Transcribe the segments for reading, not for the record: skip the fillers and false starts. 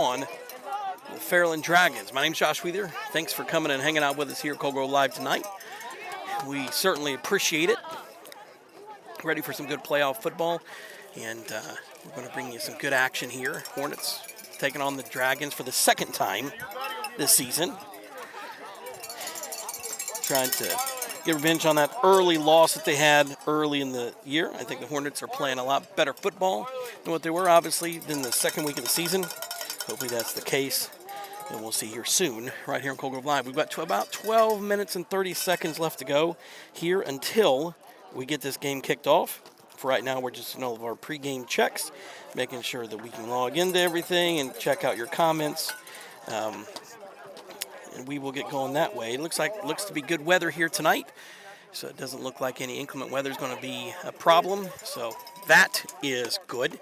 on the Fairland Dragons. My name's Josh Wheeler. Thanks for coming and hanging out with us here at Cold Grove Live tonight. We certainly appreciate it. Ready for some good playoff football, and we're going to bring you some good action here. Hornets taking on the Dragons for the second time this season. Trying to get revenge on that early loss that they had early in the year. I think the Hornets are playing a lot better football than what they were, obviously, than the second week of the season. Hopefully that's the case, and we'll see here soon, right here on Cold Grove Live. We've got about 12 minutes and 30 seconds left to go here until we get this game kicked off. For right now, we're just in all of our pregame checks, making sure that we can log into everything and check out your comments. And we will get going that way. It looks to be good weather here tonight, so it doesn't look like any inclement weather is going to be a problem. So that is good.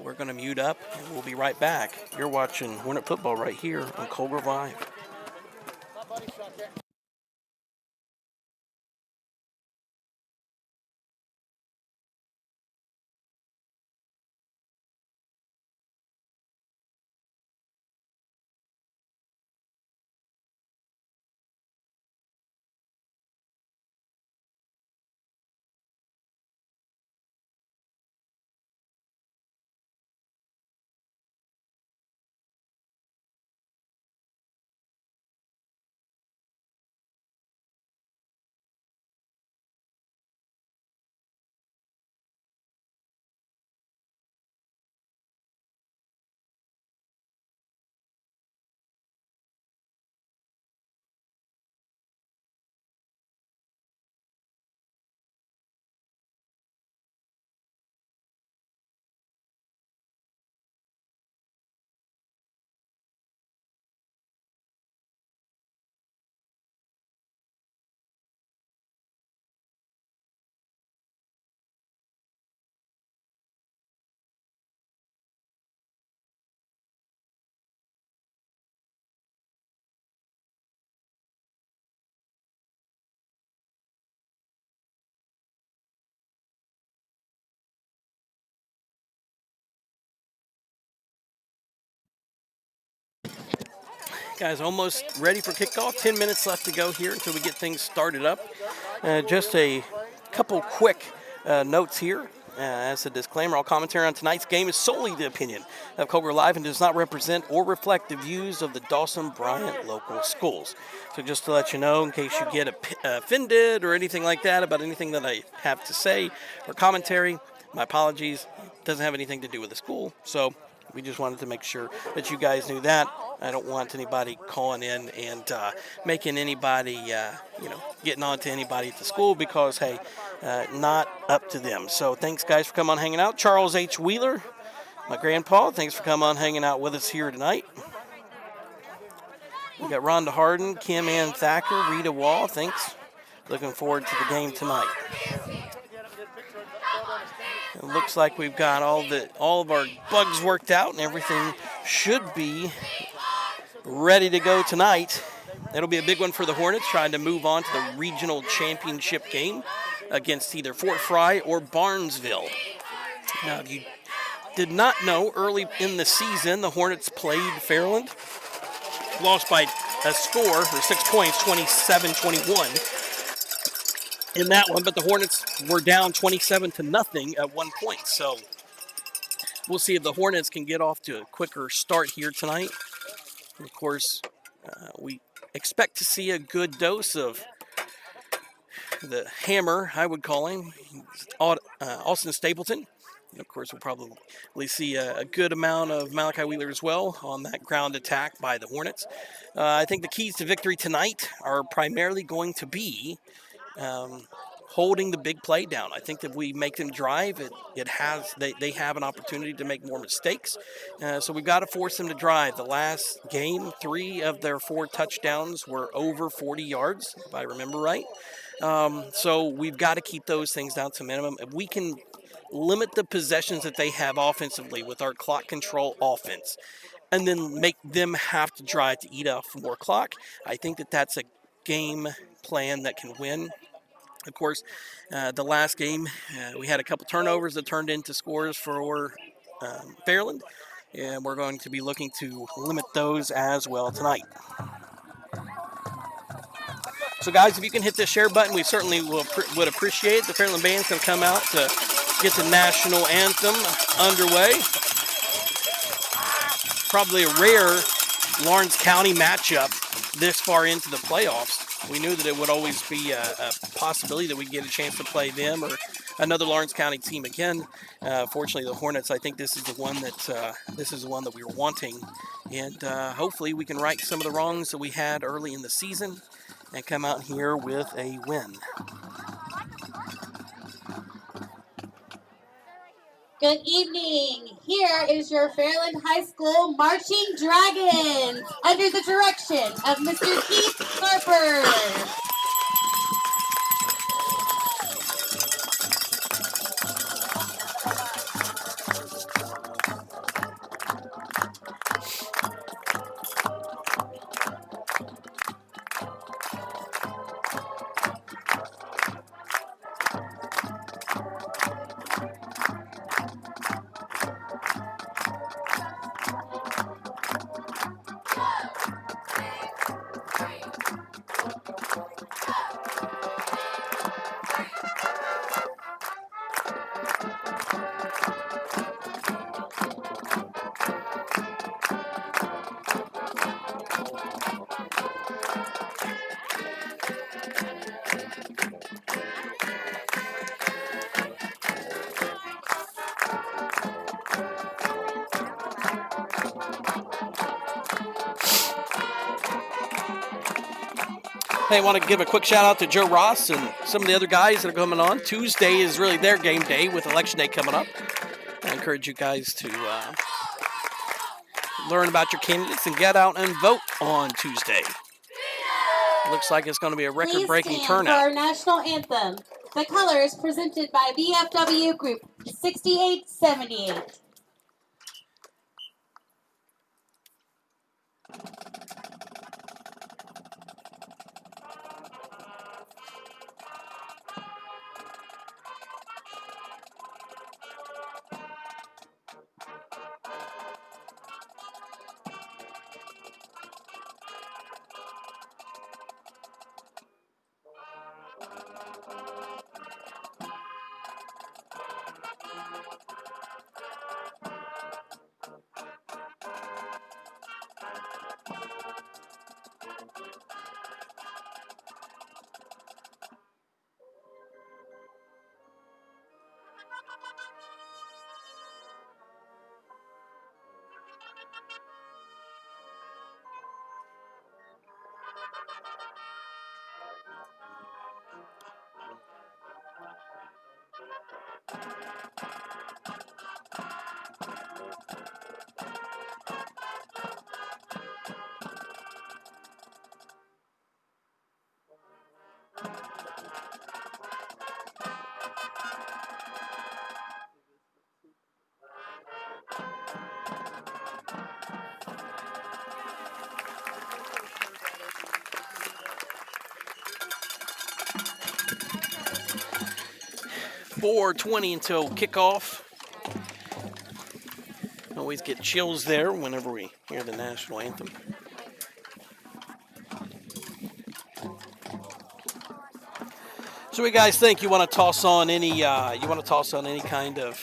We're going to mute up, and we'll be right back. You're watching Hornet football right here on Cold Grove Live. Guys, almost ready for kickoff. 10 minutes left to go here until we get things started up. Just a couple quick notes here. As a disclaimer, all commentary on tonight's game is solely the opinion of Cold Grove Live and does not represent or reflect the views of the Dawson-Bryant local schools. So just to let you know, in case you get offended or anything like that about anything that I have to say or commentary, my apologies. It doesn't have anything to do with the school. So we just wanted to make sure that you guys knew that. I don't want anybody calling in and making anybody, getting on to anybody at the school because, hey, not up to them. So thanks, guys, for coming on hanging out. Charles H. Wheeler, my grandpa, thanks for coming on hanging out with us here tonight. We got Rhonda Harden, Kim Ann Thacker, Rita Wall, thanks. Looking forward to the game tonight. It looks like we've got all of our bugs worked out and everything should be ready to go tonight. It'll be a big one for the Hornets, trying to move on to the regional championship game against either Fort Fry or Barnesville. Now, if you did not know, early in the season, the Hornets played Fairland, lost by a score, or 6 points, 27-21. In that one, but the Hornets were down 27-0 at one point. So we'll see if the Hornets can get off to a quicker start here tonight. And of course, we expect to see a good dose of the hammer, I would call him, Austin Stapleton. And of course, we'll probably see a good amount of Malachi Wheeler as well on that ground attack by the Hornets. I think the keys to victory tonight are primarily going to be holding the big play down. I think that if we make them drive, they have an opportunity to make more mistakes. So we've got to force them to drive. The last game, 3 of their 4 touchdowns were over 40 yards, if I remember right. So we've got to keep those things down to minimum. If we can limit the possessions that they have offensively with our clock control offense, and then make them have to drive to eat off more clock, I think that that's a game plan that can win. Of course, the last game, we had a couple turnovers that turned into scores for Fairland, and we're going to be looking to limit those as well tonight. So, guys, if you can hit the share button, we certainly would appreciate it. The Fairland band's going to come out to get the national anthem underway. Probably a rare Lawrence County matchup this far into the playoffs. We knew that it would always be a possibility that we'd get a chance to play them or another Lawrence County team again. Fortunately, the Hornets, I think this is the one that we were wanting, and hopefully we can right some of the wrongs that we had early in the season and come out here with a win. Good evening. Here is your Fairland High School Marching Dragons under the direction of Mr. Keith Harper. Hey, I want to give a quick shout out to Joe Ross and some of the other guys that are coming on. Tuesday is really their game day with Election Day coming up. I encourage you guys to learn about your candidates and get out and vote on Tuesday. Looks like it's going to be a record-breaking turnout. For our national anthem, the colors presented by VFW Group 6878. .420 until kickoff. Always get chills there whenever we hear the national anthem. So, what do you guys think? You want to toss on any? kind of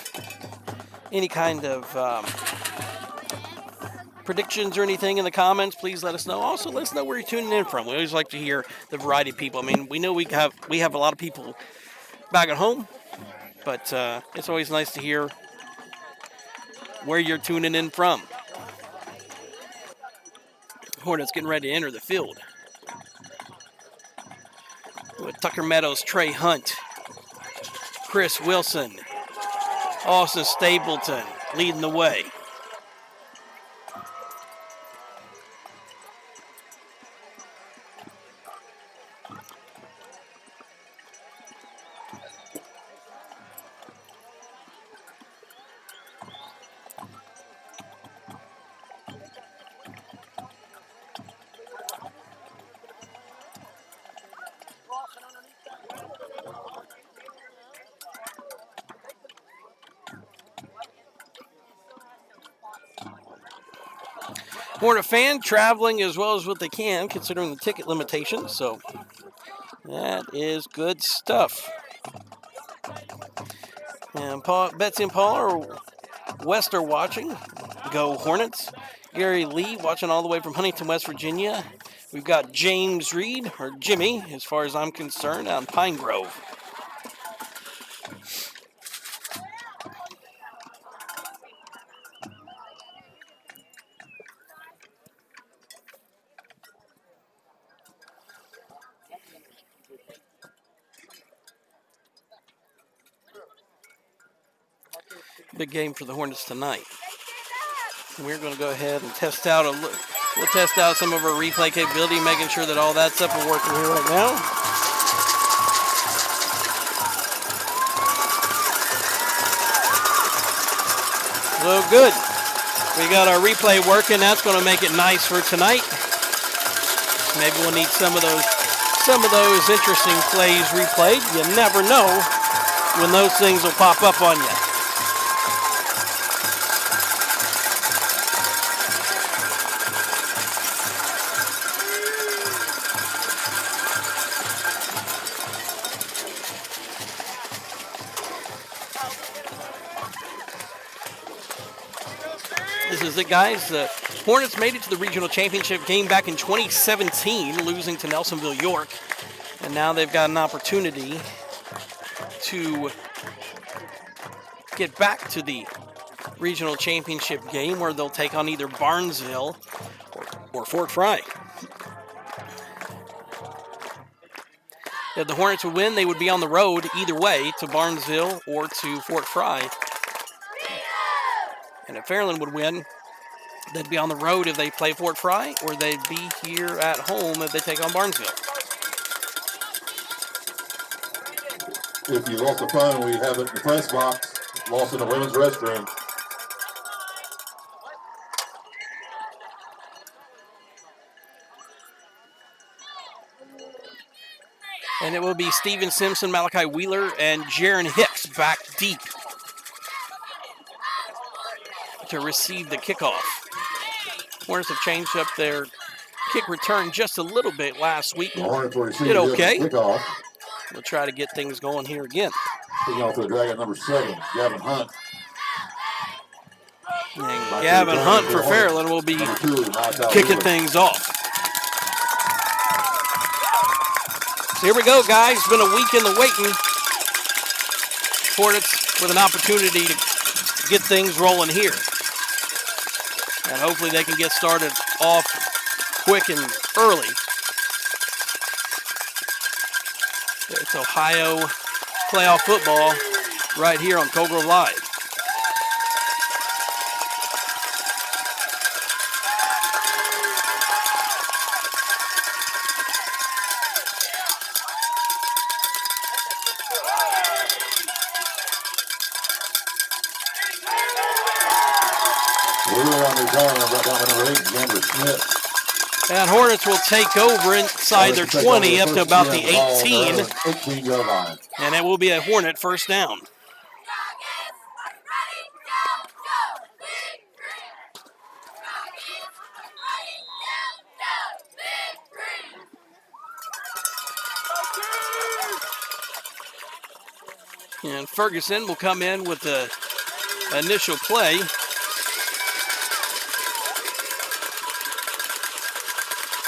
predictions or anything in the comments? Please let us know. Also, let us know where you're tuning in from. We always like to hear the variety of people. I mean, we know we have a lot of people back at home, but it's always nice to hear where you're tuning in from. Hornets getting ready to enter the field. With Tucker Meadows, Trey Hunt, Chris Wilson, Austin Stapleton leading the way. Hornet fan traveling as well as what they can, considering the ticket limitations. So that is good stuff. And Betsy and Paul are West are watching. Go Hornets. Gary Lee watching all the way from Huntington, West Virginia. We've got James Reed, or Jimmy, as far as I'm concerned, out in Pine Grove. Big game for the Hornets tonight. We're going to go ahead and test out we'll test out some of our replay capability, making sure that all that stuff is working here right now. So good. We got our replay working. That's going to make it nice for tonight. Maybe we'll need some of those interesting plays replayed. You never know when those things will pop up on you. This is it, guys. The Hornets made it to the regional championship game back in 2017, losing to Nelsonville York. And now they've got an opportunity to get back to the regional championship game where they'll take on either Barnesville or Fort Fry. If the Hornets would win, they would be on the road either way to Barnesville or to Fort Fry. And if Fairland would win, they'd be on the road if they play Fort Fry, or they'd be here at home if they take on Barnesville. If you lost the phone, we have it in the press box. Lost in the women's restroom. And it will be Steven Simpson, Malachi Wheeler, and Jaron Hicks back deep to receive the kickoff. Hornets have changed up their kick return just a little bit last week. Did okay. We'll try to get things going here again. Kicking off to the Dragon number 7, Gavin Hunt. And Gavin Hunt for Fairland will be kicking things off. So here we go, guys. It's been a week in the waiting. Hornets with an opportunity to get things rolling here. And hopefully they can get started off quick and early. It's Ohio playoff football right here on Colgrove Live. And Hornets will take over inside their 20 up to about the 18. 18-yard line. And it will be a Hornet first down. And Ferguson will come in with the initial play.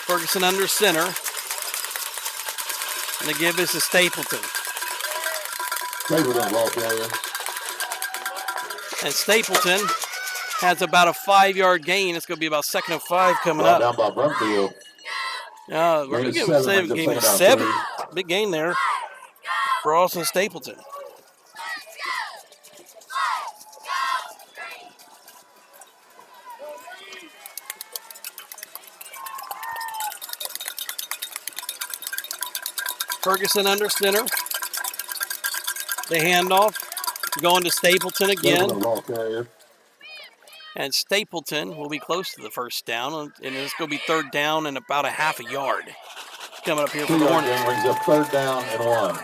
Ferguson under center. And the give is to Stapleton. Stapleton ball carrier. And Stapleton has about a 5-yard gain. It's going to be about 2nd and 5 coming up. Down by Brumfield. We're going to give him game of 7. Big gain there for Austin Stapleton. Ferguson under center. The handoff going to Stapleton again. And Stapleton will be close to the first down. And it's going to be 3rd down and about a half a yard coming up here for the Hornets. Brings up 3rd down and 1.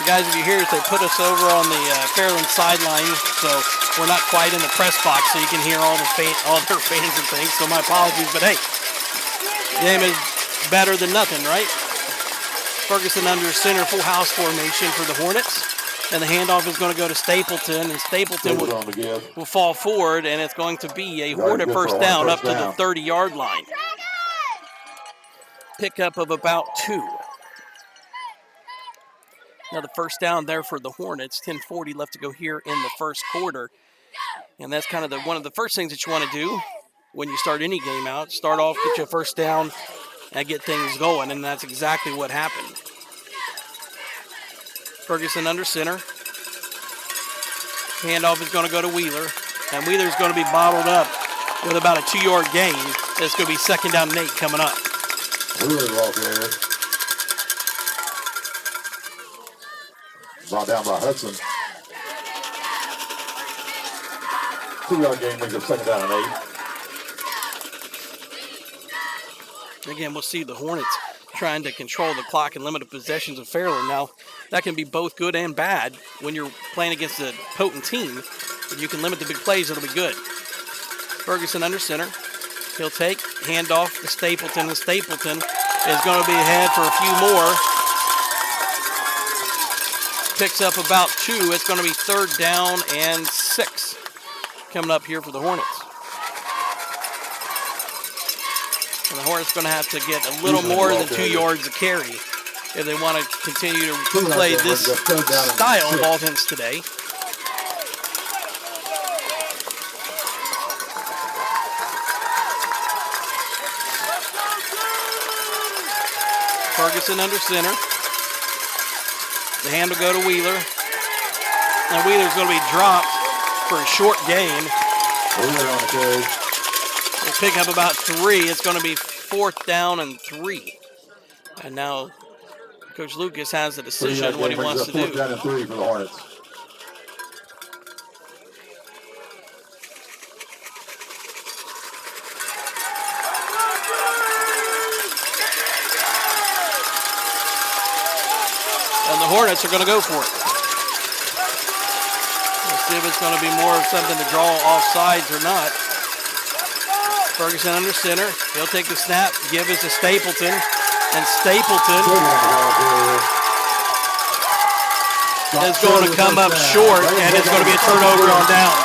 guys, if you hear us, they put us over on the Fairland sideline, so we're not quite in the press box, so you can hear all their fans and things. So my apologies, but hey, game is better than nothing, right? Ferguson under center, full house formation for the Hornets, and the handoff is going to go to Stapleton, and Stapleton will fall forward, and it's going to be a Hornet first down up to the 30-yard line. Pickup of about 2. Now the first down there for the Hornets. 10:40 left to go here in the first quarter. And that's kind of one of the first things that you want to do when you start any game out. Start off, get you a first down, and get things going. And that's exactly what happened. Ferguson under center. Handoff is going to go to Wheeler. And Wheeler's going to be bottled up with about a 2-yard gain. It's going to be second down and 8 coming up. Wheeler off there. Brought down by Hudson. 2-yard gain brings up second down and 8. Again, we'll see the Hornets trying to control the clock and limit the possessions of Fairland. Now, that can be both good and bad when you're playing against a potent team. If you can limit the big plays, it'll be good. Ferguson under center. He'll take, handoff to Stapleton, and Stapleton is going to be ahead for a few more. Picks up about 2. It's going to be third down and 6 coming up here for the Hornets. And the Hornets going to have to get a little more than 2 yards a carry if they want to continue to play this style of offense today. Ferguson under center. The hand will go to Wheeler. And Wheeler's going to be dropped for a short gain. We'll pick up about 3. It's going to be fourth down and 3. And now Coach Lucas has a decision what he wants to do. Fourth down and 3 for the Hornets. And the Hornets are going to go for it. Let's see if it's going to be more of something to draw off sides or not. Ferguson under center. He'll take the snap. Give it to Stapleton. And Stapleton is going to come up short, and it's going to be a turnover on downs.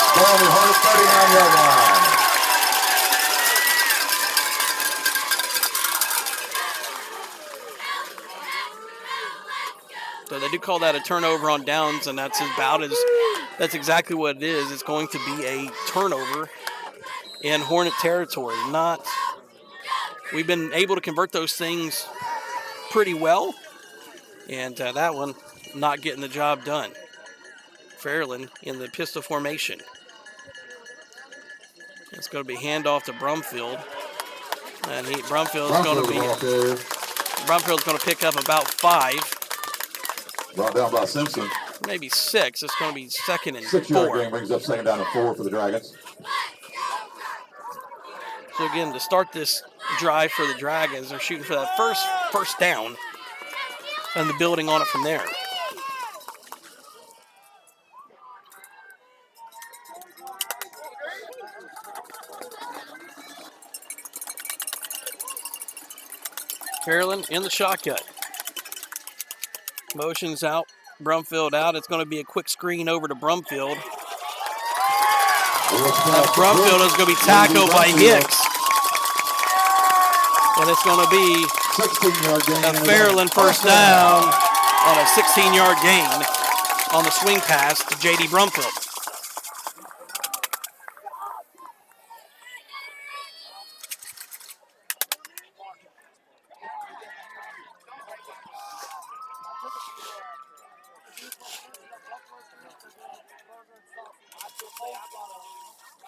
So they do call that a turnover on downs, and that's exactly what it is. It's going to be a turnover in Hornet territory. We've been able to convert those things pretty well, and that one not getting the job done. Fairland in the pistol formation. It's going to be handoff to Brumfield, and Brumfield's going to pick up about 5. Brought down by Simpson. Maybe 6. It's going to be second and 6-yard 4. gain brings up second down and 4 for the Dragons. So again, to start this drive for the Dragons, they're shooting for that first down and the building on it from there. Fairland in the shotgun. Motions out, Brumfield out. It's going to be a quick screen over to Brumfield. Brumfield is going to be tackled by Hicks. And it's going to be a Fairland first down on a 16-yard gain on the swing pass to J.D. Brumfield.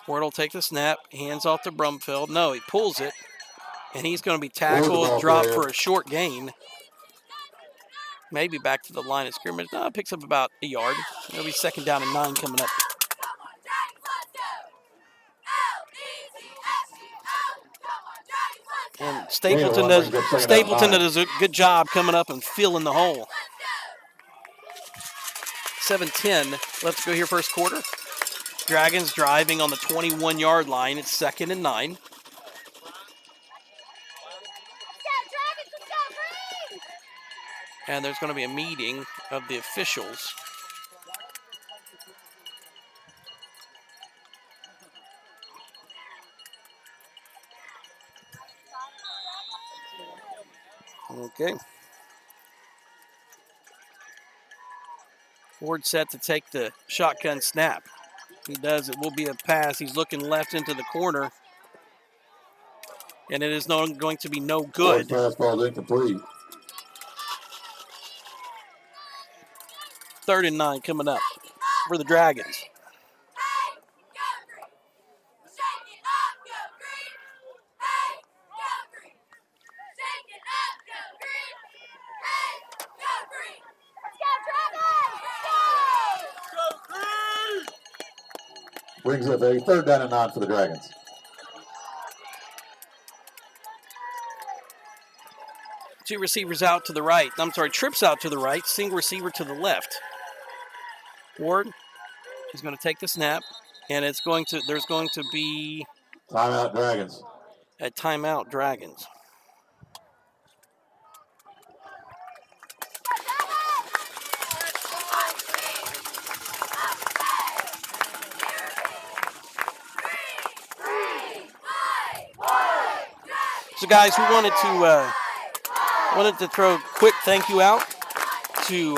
Ward will take the snap, hands off to Brumfield. No, he pulls it, and he's going to be tackled, dropped for a short gain. Maybe back to the line of scrimmage. No, it picks up about a yard. It'll be second down and 9 coming up. And Stapleton does a good job coming up and filling the hole. 7:10 left to go here first quarter. Dragons driving on the 21-yard line. It's 2nd and 9. And there's going to be a meeting of the officials. Okay. Ward set to take the shotgun snap. He does. It will be a pass. He's looking left into the corner. And it is going to be no good. Fastball incomplete. 3rd and 9 coming up for the Dragons. Brings up a 3rd down and 9 for the Dragons. Two receivers out to the right. Trips out to the right. Single receiver to the left. Ward is going to take the snap, and there's going to be Timeout Dragons. a timeout Dragons. So, guys, we wanted to throw a quick thank you out to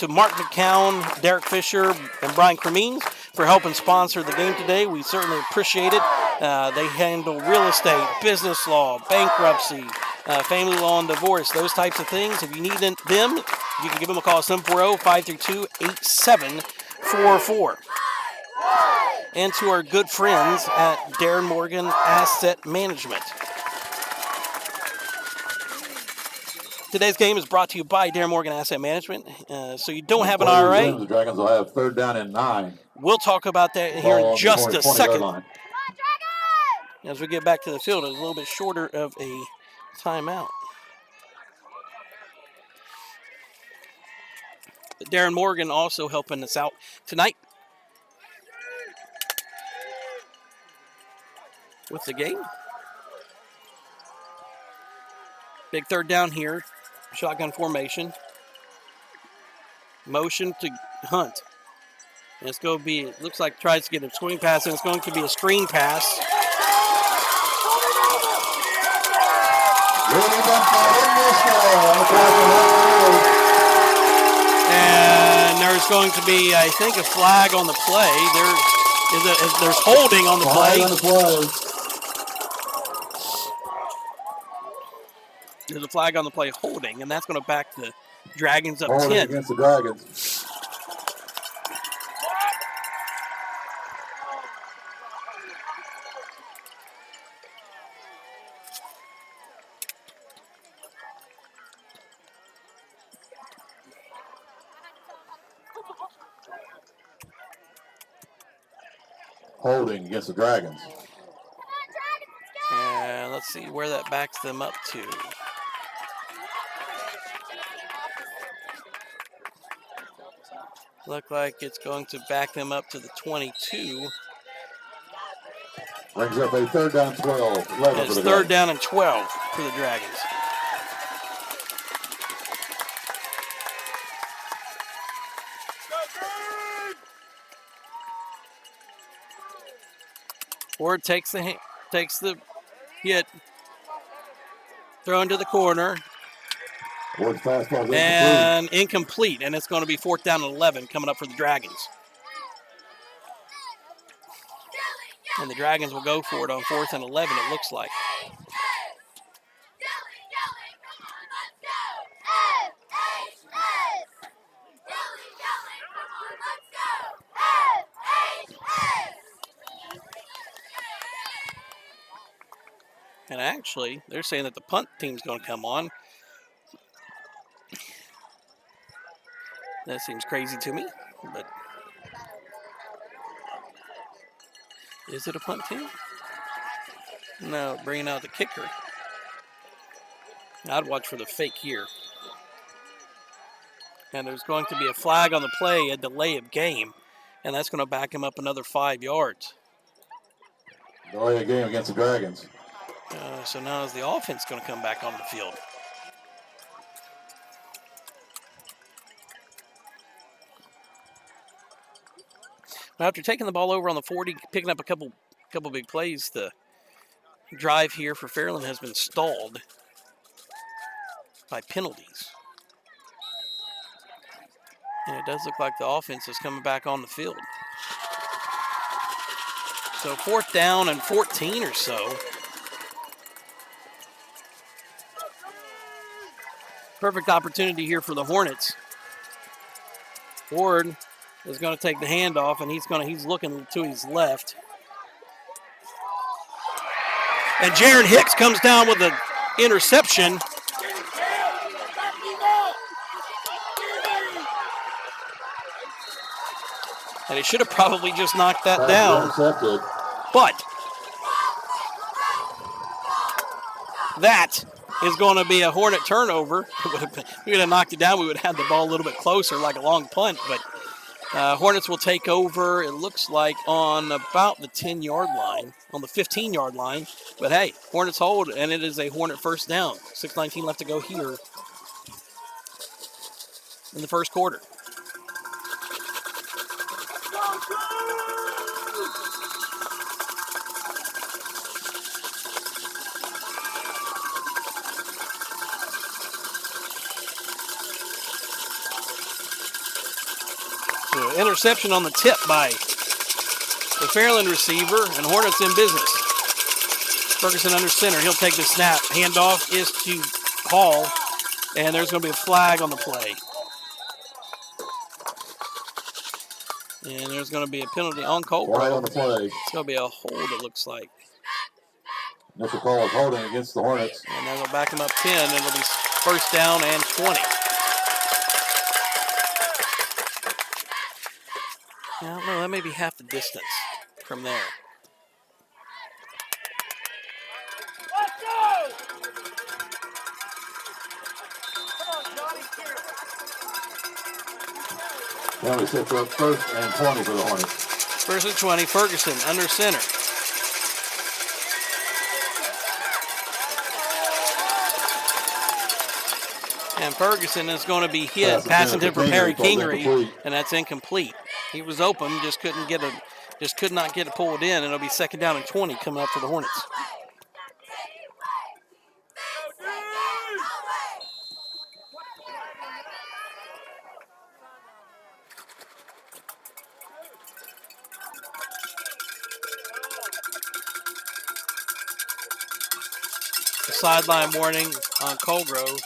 Mark McCown, Derek Fisher, and Brian Cremines for helping sponsor the game today. We certainly appreciate it. They handle real estate, business law, bankruptcy, family law and divorce, those types of things. If you need them, you can give them a call at 740-532-8744. And to our good friends at Darren Morgan Asset Management. Today's game is brought to you by Darren Morgan Asset Management. So you don't have an IRA. The Dragons will have 3rd down and 9. We'll talk about that here in just a second. Line. As we get back to the field, it's a little bit shorter of a timeout. But Darren Morgan also helping us out tonight with the game. Big 3rd down here. Shotgun formation. Motion to Hunt. And it's going to be, it looks like tries to get a swing pass, and it's going to be a screen pass. And there's going to be, I think, a flag on the play. There's holding on the play. There's a flag on the play holding, and that's going to back the Dragons up 10. Against the Dragons. Holding against the Dragons. And let's see where that backs them up to. Look like it's going to back them up to the 22. Brings up a 3rd down 12. 11 It's for the 3rd down and 12 for the Dragons. Ward takes the hit, throw into the corner, and incomplete. And it's going to be 4th down and 11 coming up for the Dragons. And the Dragons will go for it on 4th and 11, it looks like. And actually, they're saying that the punt team's going to come on. That seems crazy to me, but is it a punt team? No, bringing out the kicker. I'd watch for the fake here. And there's going to be a flag on the play, a delay of game, and that's going to back him up another 5 yards. Delay of game against the Dragons. So now is the offense going to come back on the field? After taking the ball over on the 40, picking up a couple big plays, the drive here for Fairland has been stalled by penalties. And it does look like the offense is coming back on the field. So 4th down and 14 or so. Perfect opportunity here for the Hornets. Ward is going to take the handoff, and he's looking to his left. And Jaron Hicks comes down with an interception. And he should have probably just knocked that down. But that is going to be a Hornet turnover. We would have knocked it down. We would have had the ball a little bit closer, like a long punt. But Hornets will take over, it looks like, on about the 10-yard line, on the 15-yard line. But, hey, Hornets hold, and it is a Hornet first down. 6:19 left to go here in the first quarter. Interception on the tip by the Fairland receiver, and Hornets in business. Ferguson under center. He'll take the snap. Handoff is to Hall, and there's going to be a flag on the play. And there's going to be a penalty on Colgrove. Right on the play. It's going to be a hold, it looks like. Initial call is holding against the Hornets. And they'll back him up 10, and it'll be first down and 20. I don't know, that may be half the distance from there. Now we set up 1st and 20 for the Hornets. 1st and 20, Ferguson under center. And Ferguson is going to be hit, passing to Harry Kingery, and that's incomplete. He was open, just could not get it pulled in, and it'll be 2nd down and 20 coming up for the Hornets. The sideline warning on Colgrove.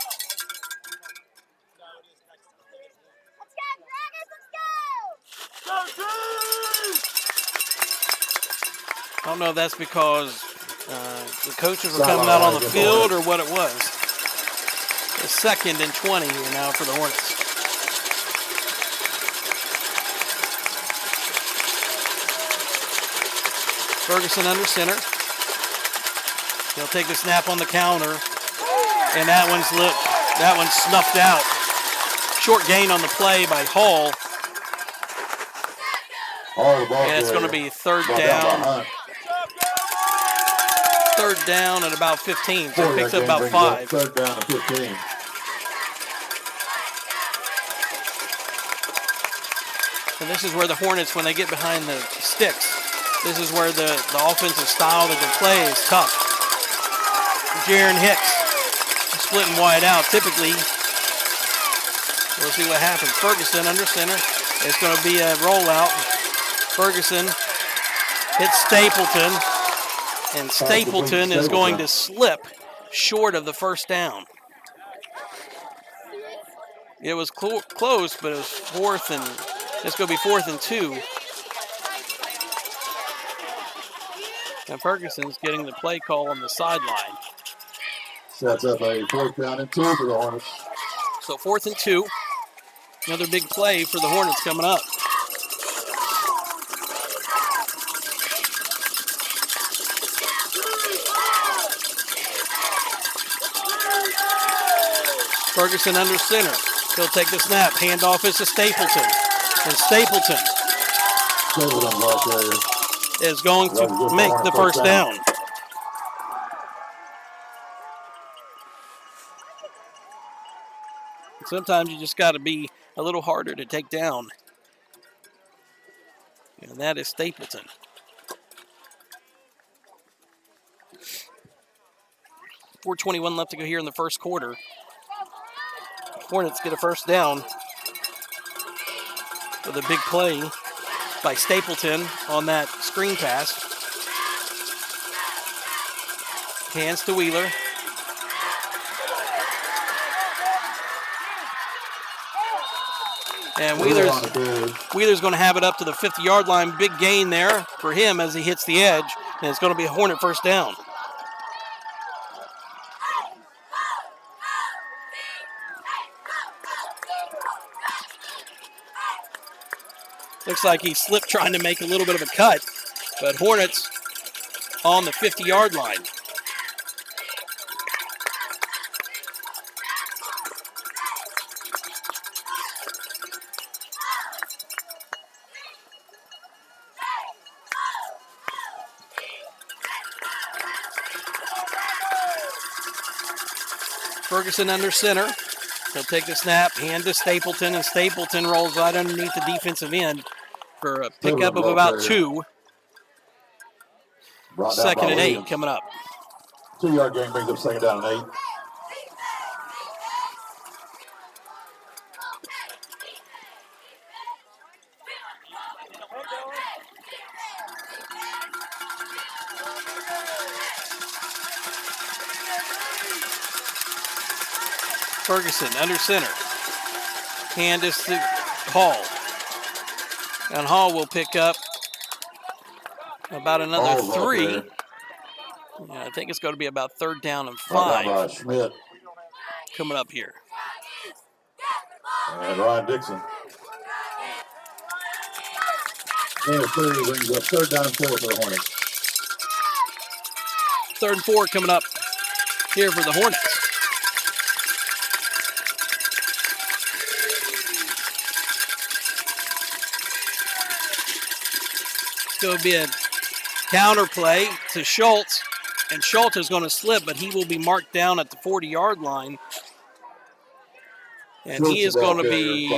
I don't know if that's because the coaches were coming out on the field or what it was. It's 2nd and 20 here now for the Hornets. Ferguson under center. He'll take the snap on the counter, and that one's snuffed out. Short gain on the play by Hall. And it's going to be 3rd down. 3rd down at about 15, so it picks up about 5. 3rd down at 15. And this is where the Hornets, when they get behind the sticks, this is where the offensive style that they play is tough. Jaron Hicks splitting wide out. Typically, we'll see what happens. Ferguson under center. It's going to be a rollout. Ferguson hits Stapleton, and Stapleton is going to slip short of the first down. It was close, but it was it's going to be 4th and 2. And Ferguson's getting the play call on the sideline. Sets up a 4th down and 2 for the Hornets. So 4th and 2. Another big play for the Hornets coming up. Ferguson under center. He'll take the snap. Handoff is to Stapleton. And Stapleton is going to make the first down. Sometimes you just got to be a little harder to take down. And that is Stapleton. .421 left to go here in the first quarter. Hornets get a first down with a big play by Stapleton on that screen pass. Hands to Wheeler. And Wheeler's going to have it up to the 50-yard line. Big gain there for him as he hits the edge. And it's going to be a Hornet first down. Looks like he slipped trying to make a little bit of a cut. But Hornets on the 50-yard line. Ferguson under center. He'll take the snap, hand to Stapleton, and Stapleton rolls right underneath the defensive end for a pickup of about 2. 2nd and 8 coming up. 2-yard gain brings up 2nd down and 8. Ferguson under center. Hand is to Hall. And Hall will pick up about another 3. Yeah, I think it's going to be about 3rd down and 5 Schmidt coming up here. And Ryan Dixon. And 3 brings up 3rd down and 4 for the Hornets. 3rd and 4 coming up here for the Hornets. It's going to be a counter play to Schultz, and Schultz is going to slip, but he will be marked down at the 40-yard line. And he is going to be,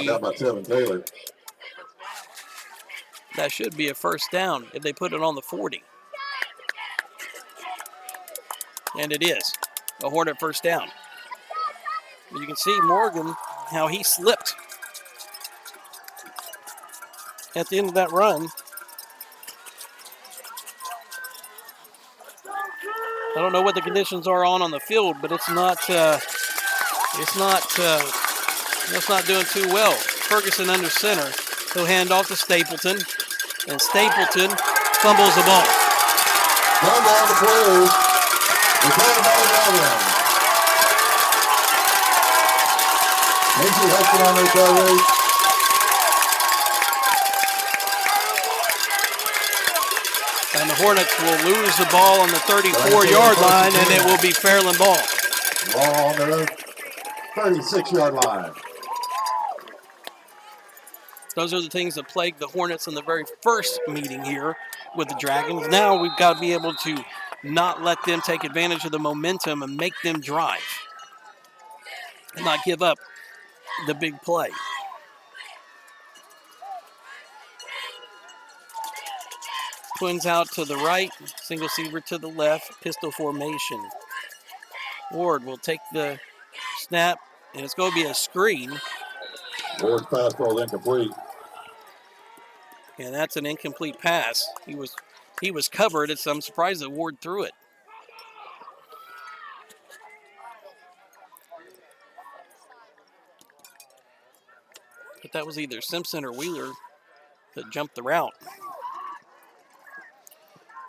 that should be a first down if they put it on the 40. And it is a Hornet first down. You can see Morgan, how he slipped at the end of that run. I don't know what the conditions are on the field, but it's not doing too well. Ferguson under center. He'll hand off to Stapleton, and Stapleton fumbles the ball. Down the play. They call the ball down. Macy Hudson on their coverage. And the Hornets will lose the ball on the 34-yard line, and it will be Fairland ball. Ball on their 36-yard line. Those are the things that plagued the Hornets in the very first meeting here with the Dragons. Now we've got to be able to not let them take advantage of the momentum and make them drive and not give up the big play. Twins out to the right, single receiver to the left, pistol formation. Ward will take the snap, and it's going to be a screen. Ward's pass ball incomplete. And that's an incomplete pass. He was covered. I'm surprised that Ward threw it. But that was either Simpson or Wheeler that jumped the route.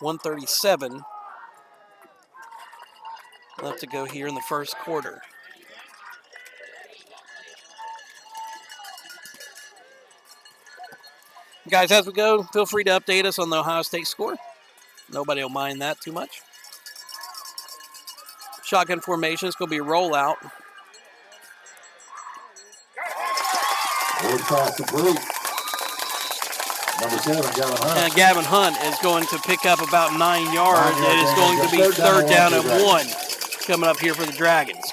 1:37 left to go here in the first quarter. Guys, as we go, feel free to update us on the Ohio State score. Nobody will mind that too much. Shotgun formation, it's going to be a rollout. Forward pass complete. Number 7, Gavin Hunt. And Gavin Hunt is going to pick up about 9 yards. It is going to be third down and 1 coming up here for the Dragons.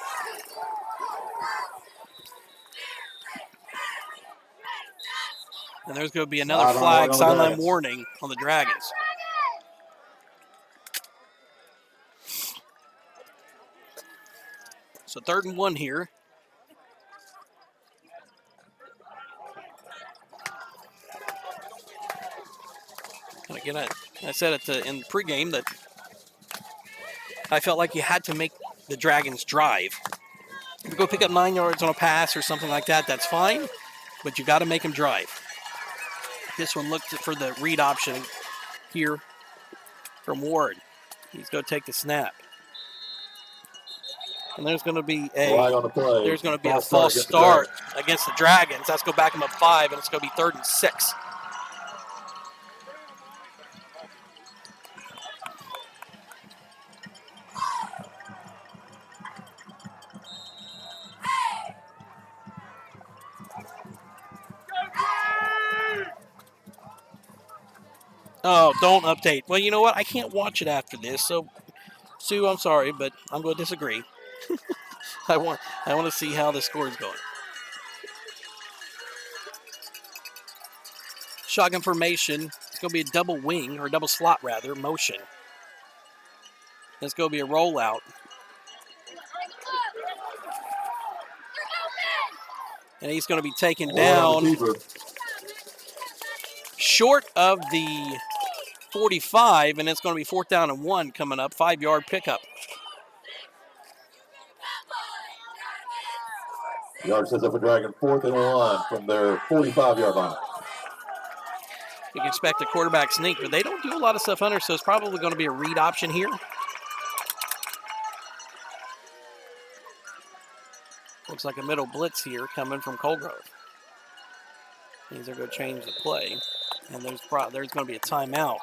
And there's going to be another flag, sideline warning on the Dragons. So 3rd and 1 here. And again, I said it in pregame that I felt like you had to make the Dragons drive. If you go pick up 9 yards on a pass or something like that, that's fine, but you got to make them drive. This one looked for the read option here from Ward. He's going to take the snap. And there's going to be a false start against the Dragons. That's going to back them up 5, and it's going to be 3rd and 6. Oh, don't update. Well, you know what? I can't watch it after this, so Sue, I'm sorry, but I'm going to disagree. I want to see how the score is going. Shotgun formation. It's going to be a double wing, or double slot rather, motion. It's going to be a rollout. And he's going to be taken down short of the 45, and it's going to be 4th down and 1 coming up, 5-yard pickup. Yard sets up a Dragon 4th and 1 from their 45-yard line. You can expect a quarterback sneak, but they don't do a lot of stuff under, so it's probably going to be a read option here. Looks like a middle blitz here coming from Colgrove. These are going to change the play, and there's going to be a timeout.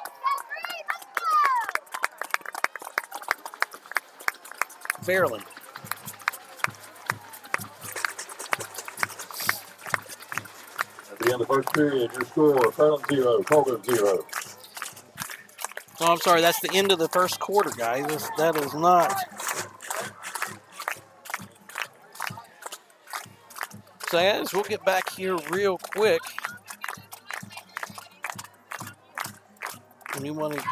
Fairland. At the end of the first period, your score, Fairland 0, Colgrove 0. Oh, I'm sorry, that's the end of the first quarter, guys. That is not. So, guys, we'll get back here real quick. And we want to.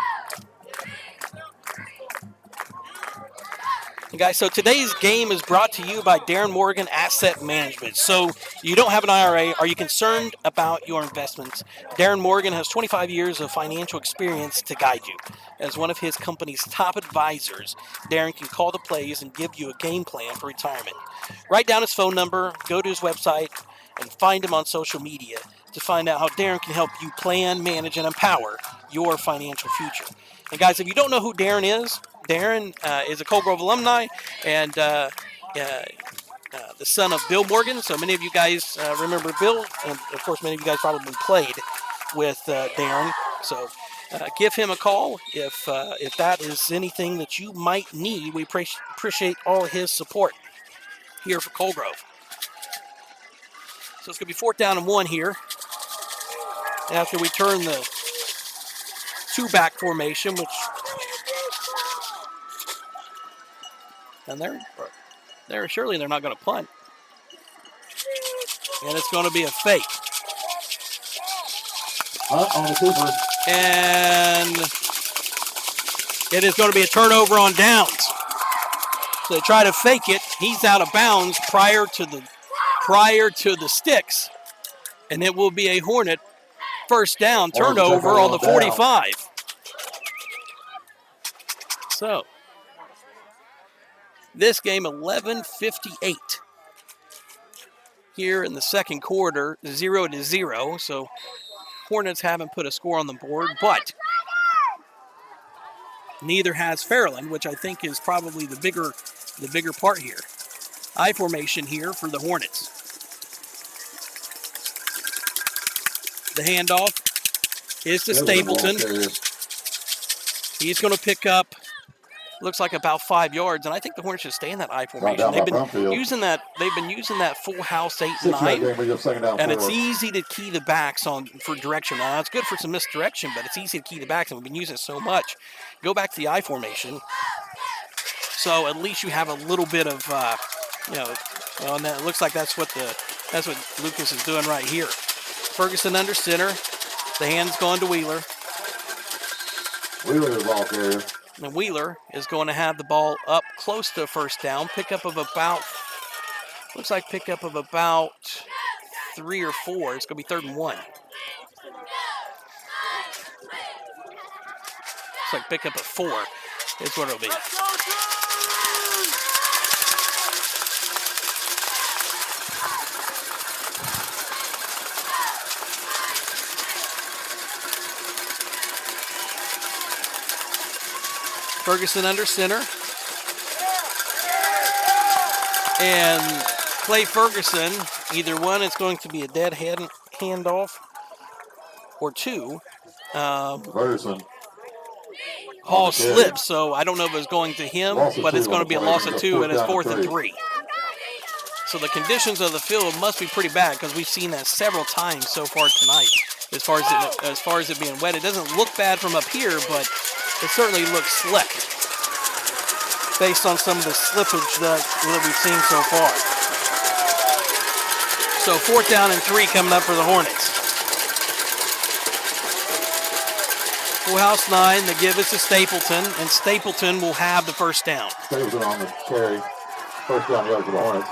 And guys, so today's game is brought to you by Darren Morgan Asset Management. So you don't have an IRA. Are you concerned about your investments? Darren Morgan has 25 years of financial experience to guide you. As one of his company's top advisors, Darren can call the plays and give you a game plan for retirement. Write down his phone number, go to his website, and find him on social media to find out how Darren can help you plan, manage, and empower your financial future. And guys, if you don't know who Darren is a Colgrove alumni and the son of Bill Morgan. So many of you guys remember Bill, and of course many of you guys probably played with Darren. So give him a call if that is anything that you might need. We appreciate all his support here for Colgrove. So it's going to be 4th down and 1 here after we turn the 2-back formation, which. And surely they're not going to punt. And it's going to be a fake. On the keeper. And it is going to be a turnover on downs. So they try to fake it. He's out of bounds prior to the sticks. And it will be a Hornet first down turnover on the 45. So this game, 11:58 here in the second quarter, 0-0. So Hornets haven't put a score on the board, but neither has Fairland, which I think is probably the bigger part here. I formation here for the Hornets. The handoff is to Stapleton. He's going to pick up looks like about 5 yards, and I think the Hornets should stay in that I formation. They've been using that full house 8 and 9, and it's easy to key the backs on for direction. Now it's good for some misdirection, but it's easy to key the backs, and we've been using it so much. Go back to the I formation, so at least you have a little bit of and it looks like that's what Lucas is doing right here. Ferguson under center, the hands going to Wheeler. Wheeler is the ball carrier. And Wheeler is going to have the ball up close to first down. Pickup of about 3 or 4. It's going to be 3rd and 1. Looks like pickup of 4 is what it'll be. Ferguson under center. And Clay Ferguson, either one, it's going to be a dead handoff, or 2. Ferguson. Hall slips, so I don't know if it's going to him, but it's going to be a loss of 2, and it's 4th and 3. So the conditions of the field must be pretty bad, because we've seen that several times so far tonight. As far as it being wet, it doesn't look bad from up here, but it certainly looks slick based on some of the slippage that we've seen so far. So 4th down and 3 coming up for the Hornets. Full house 9, the give is to Stapleton, and Stapleton will have the first down. Stapleton on the carry. First down yard for the Hornets.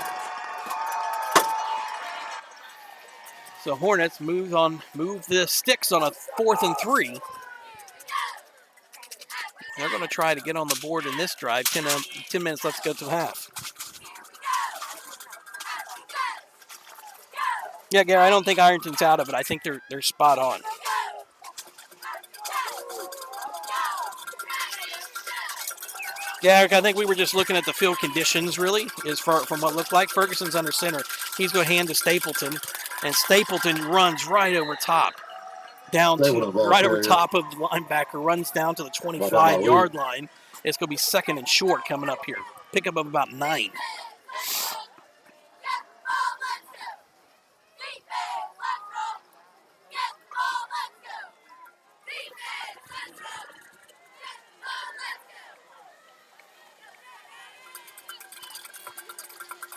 So Hornets move the sticks on a 4th and 3. They're going to try to get on the board in this drive. 10 minutes left to go to the half. Yeah, Gary, I don't think Ironton's out of it. I think they're spot on. Yeah, Eric, I think we were just looking at the field conditions, really, from what it looked like. Ferguson's under center. He's going to hand to Stapleton, and Stapleton runs right over top. Over top of the linebacker, runs down to the 25-yard line. It's going to be 2nd and short coming up here. Pickup of about 9.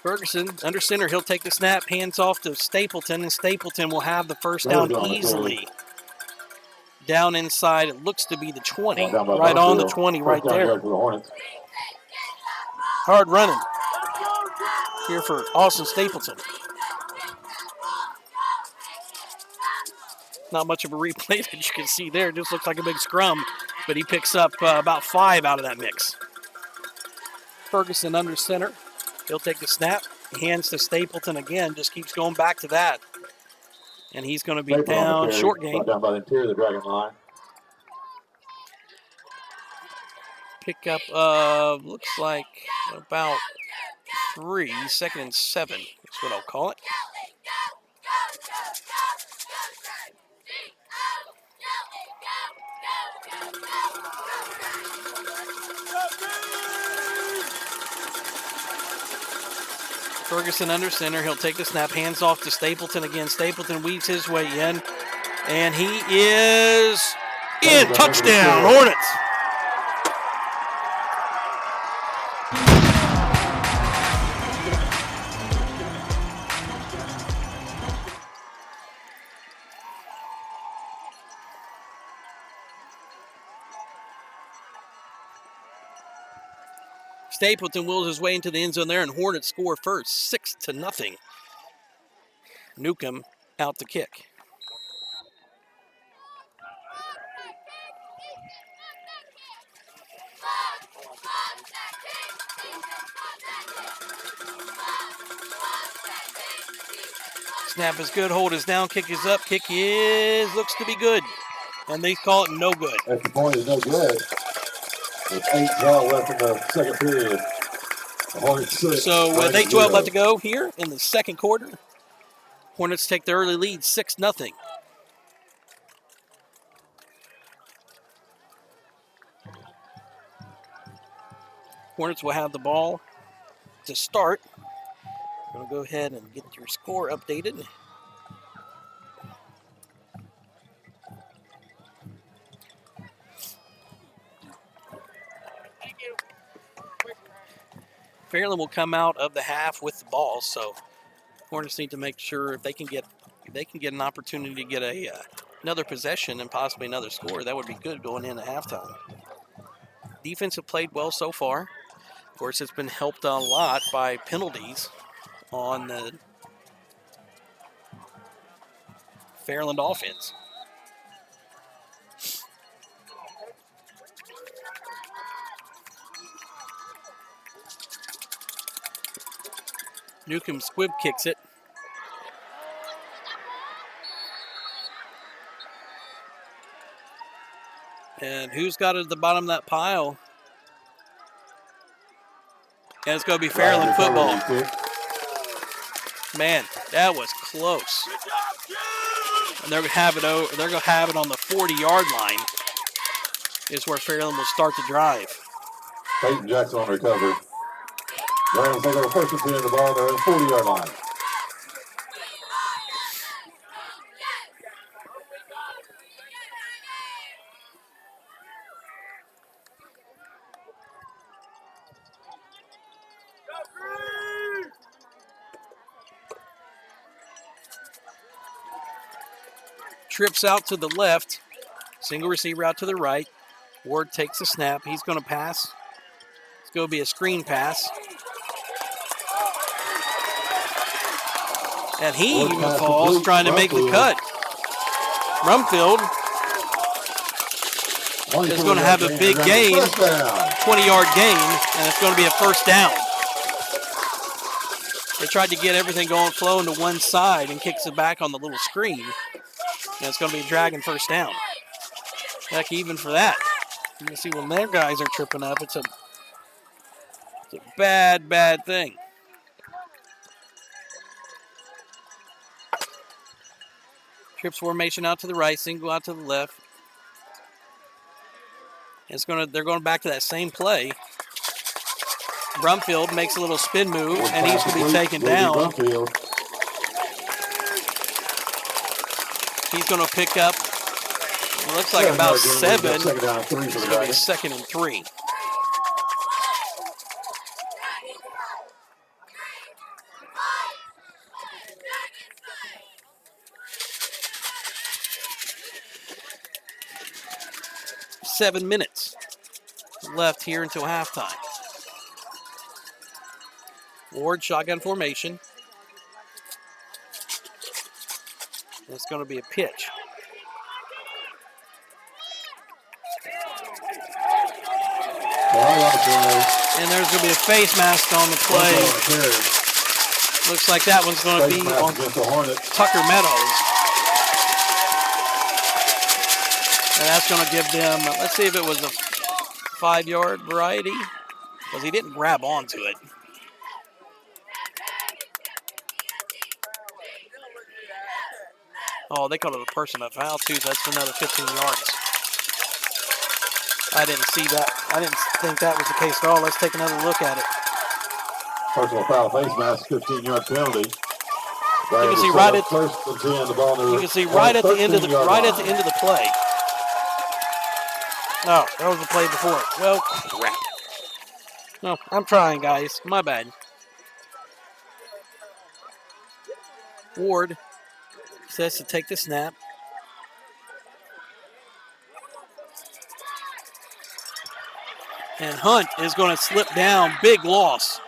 Ferguson under center. He'll take the snap, hands off to Stapleton, and Stapleton will have the first down easily. Down inside, it looks to be the 20. Right on the 20 right there. Hard running here for Austin Stapleton. Not much of a replay that you can see there. It just looks like a big scrum, but he picks up about 5 out of that mix. Ferguson under center. He'll take the snap, hands to Stapleton again, just keeps going back to that. And he's going to be down, short game. Down by the interior of the Dragon line. Pickup of, looks like about 3, 2nd and 7 is what I'll call it. Ferguson under center. He'll take the snap, hands off to Stapleton again. Stapleton weaves his way in, and he is in. Touchdown, Hornets. Stapleton wheels his way into the end zone there, and Hornets score first, 6-0. Newcomb out to kick. Snap is good, hold is down, kick is up, looks to be good. And they call it no good. Extra point is no good. With 8:12 left in the second period. So with 8:12 left to go here in the second quarter, Hornets take the early lead, 6-0. Hornets will have the ball to start. I'm going to go ahead and get your score updated. Fairland will come out of the half with the ball, so Hornets need to make sure if they can get an opportunity to get another possession and possibly another score, that would be good going into halftime. Defense have played well so far. Of course, it's been helped a lot by penalties on the Fairland offense. Newcomb Squibb kicks it. And who's got it at the bottom of that pile? And it's going to be Fairland football. Man, that was close. And they're going to have it on the 40-yard line. Is where Fairland will start the drive. Peyton Jackson on recovery. Maryland's taking a first and 10 the ball there at the 40-yard line. Trips out to the left. Single receiver out to the right. Ward takes the snap. He's going to pass. It's going to be a screen pass. And he even falls trying to make the cut. Rumfield is going to have a big gain, 20-yard gain, and it's going to be a first down. They tried to get everything going, flowing to one side, and kicks it back on the little screen. And it's going to be a dragging first down. Heck, even for that. You can see when their guys are tripping up, it's a bad, bad thing. Trips formation out to the right, single out to the left. They're going back to that same play. Brumfield makes a little spin move, and he's going to be taken down. He's going to pick up, it looks like about 7. It's going to be 2nd and 3. Seven minutes left here until halftime. Ward shotgun formation. It's going to be a pitch. And there's going to be a face mask on the play. Looks like that one's going to be on Tucker Meadows. And that's going to give them, let's see if it was a 5-yard variety, because he didn't grab onto it. Oh, they called it a personal foul, too. That's another 15 yards. I didn't see that. I didn't think that was the case at all. Let's take another look at it. Personal foul, face mask, 15-yard penalty. You can see right at the end of the play. Oh, that was the play before. Well, crap. No, I'm trying, guys. My bad. Ward says to take the snap. And Hunt is going to slip down. Big loss.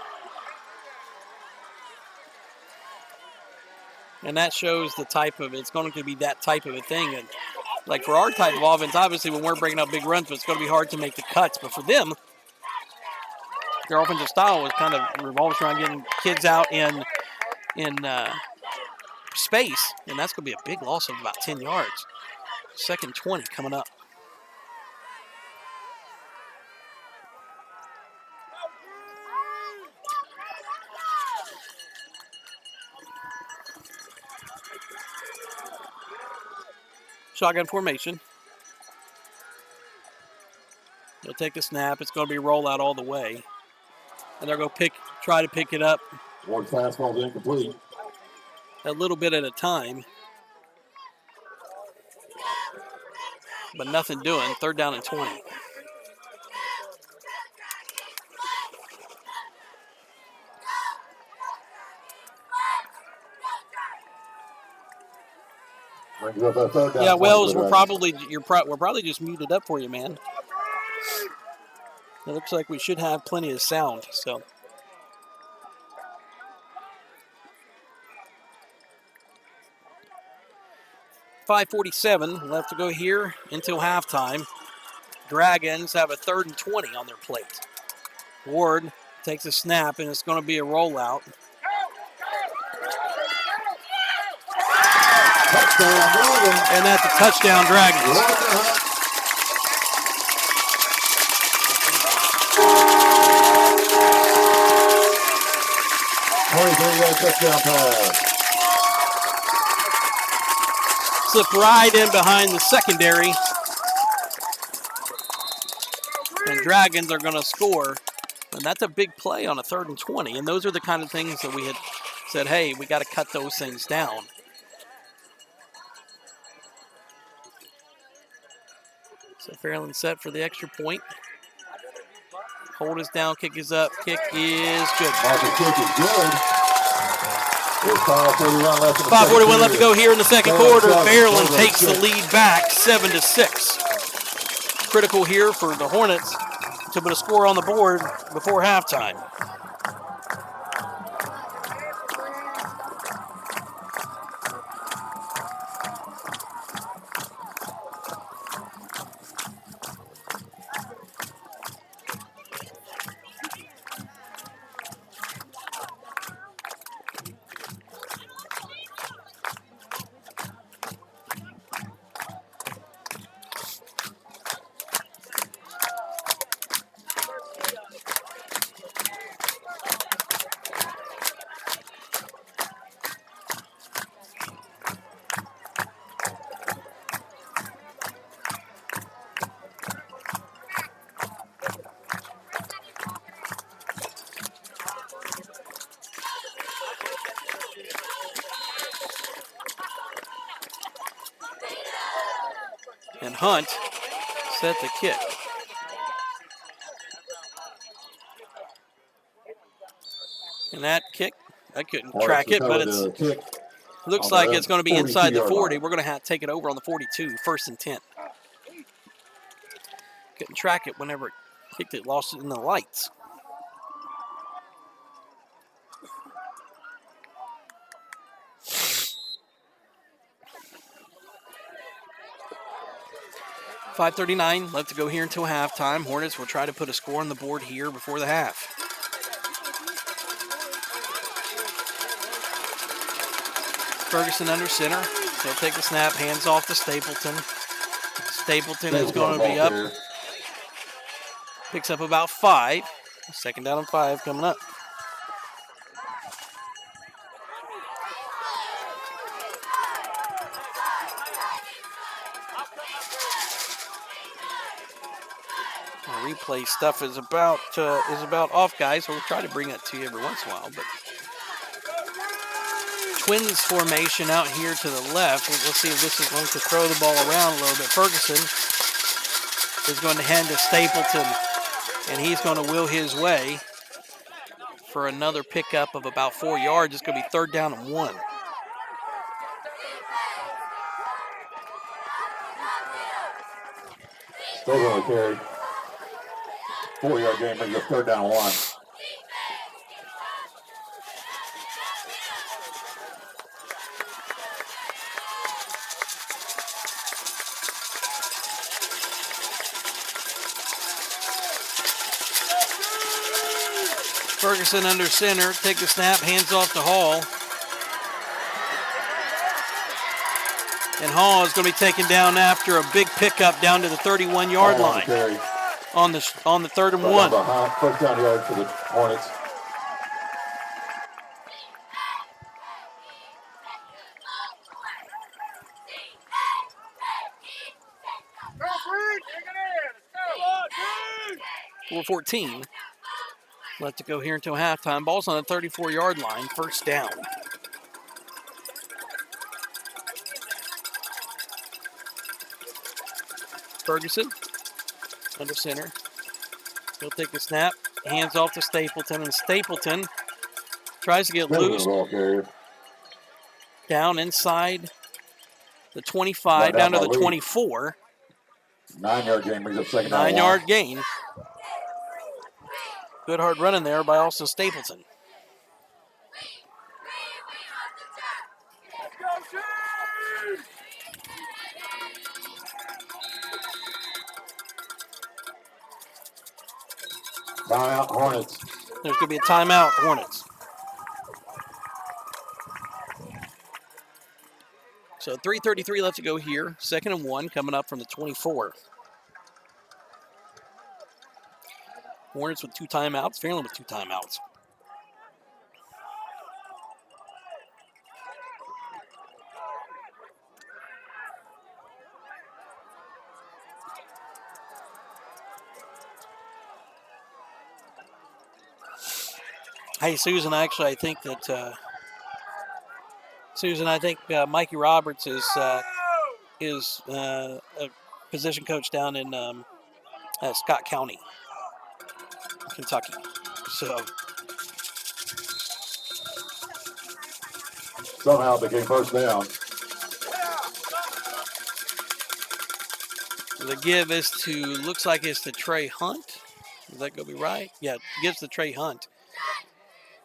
And that shows the type of, it's going to be that type of a thing. And like for our type of offense, obviously when we're breaking up big runs, it's going to be hard to make the cuts. But for them, their offensive style was kind of revolves around getting kids out in space. And that's going to be a big loss of about 10 yards. 2nd 20 coming up. Shotgun formation. He'll take the snap. It's going to be rollout all the way. And they're going to try to pick it up. One fastball incomplete. A little bit at a time. But nothing doing. 3rd down and 20. Yeah, Wells, we're probably just muted up for you, man. It looks like we should have plenty of sound. So 5:47 left to go here until halftime. Dragons have a 3rd and 20 on their plate. Ward takes a snap, and it's going to be a rollout. And that's a touchdown, Dragons. Touchdown pass. Slipped right in behind the secondary. And Dragons are going to score. And that's a big play on a 3rd and 20. And those are the kind of things that we had said, hey, we got to cut those things down. So Fairland set for the extra point. Hold is down, kick is up, kick is good. The kick is good. 5:41 left to go here in the second quarter. Fairland takes the lead back 7-6. Critical here for the Hornets to put a score on the board before halftime. And Hunt set the kick. And that kick, I couldn't track it, but it looks like it's going to be inside the 40. We're going to have to take it over on the 42, 1st and 10. Couldn't track it whenever it kicked it, lost it in the lights. $5:39 left to go here until halftime. Hornets will try to put a score on the board here before the half. Ferguson under center. He'll take the snap, hands off to Stapleton. Stapleton is going to be up. Picks up about 5. 2nd down and 5 coming up. Replay stuff is about off, guys. So we'll try to bring it to you every once in a while. But Twins formation out here to the left. We'll see if this is going to throw the ball around a little bit. Ferguson is going to hand to Stapleton, and he's going to will his way for another pickup of about 4 yards. It's going to be 3rd down and 1. Still going to carry. 4-yard game brings up 3rd down and 1. Ferguson under center, take the snap, hands off to Hall. And Hall is going to be taken down after a big pickup down to the 31-yard line on the 3rd and 1. 1st down yard for the Hornets. Go, 4:14 Let to go here until halftime. Ball's on the 34-yard line. First down. Ferguson under center. He'll take the snap. Hands off to Stapleton, and Stapleton tries to get loose. Down inside the 25, down to the 24. 9-yard gain brings up second down. 9-yard gain. Good hard running there by also Stapleton. Timeout, Hornets. There's going to be a timeout, Hornets. So 3:33 left to go here. 2nd and 1 coming up from the 24. Hornets with 2 timeouts. Fairland with 2 timeouts. Hey, Susan, actually, I think that Mikey Roberts is a position coach down in Scott County, Kentucky. So somehow it became first down. The give is to, looks like it's to Trey Hunt. Is that going to be right? Yeah, gives to Trey Hunt.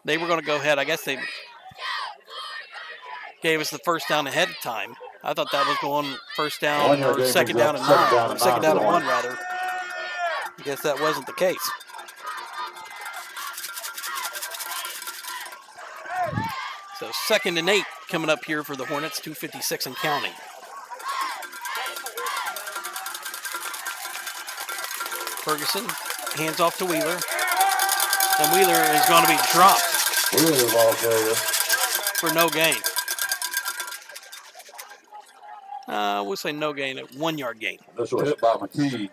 They were going to go ahead. I guess they gave us the first down ahead of time. I thought that was going first down or second down and 9. Second down and 1, rather. I guess that wasn't the case. So 2nd and 8 coming up here for the Hornets, 2:56 and counting. Ferguson hands off to Wheeler. And Wheeler is going to be dropped for no gain. We'll say no gain, a 1-yard gain. This was hit by McKee.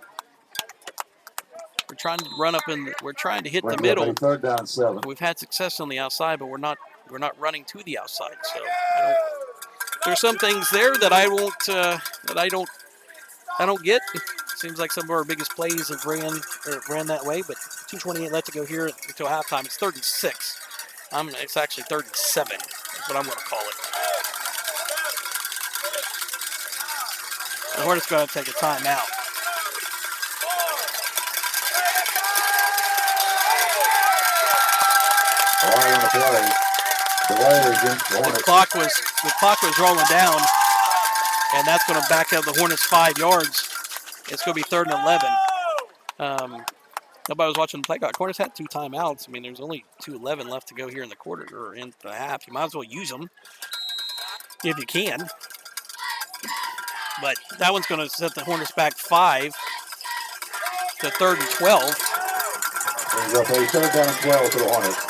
We're trying to run up in. We're trying to hit the middle. 3rd down 7. We've had success on the outside, but we're not running to the outside. So there's some things there that I won't that I don't get. Seems like some of our biggest plays have ran that way, but 2:28 left to go here until halftime. It's 36. It's actually 37. That's what I'm going to call it. The Hornets going to take a timeout. The clock was rolling down, and that's going to back up the Hornets 5 yards. It's going to be 3rd and 11. Nobody was watching the play clock. Hornets had 2 timeouts. I mean, there's only 2:11 left to go here in the quarter or in the half. You might as well use them if you can. But that one's going to set the Hornets back 5 to 3rd and 12. Brings up a 3rd down and 12 to the Hornets.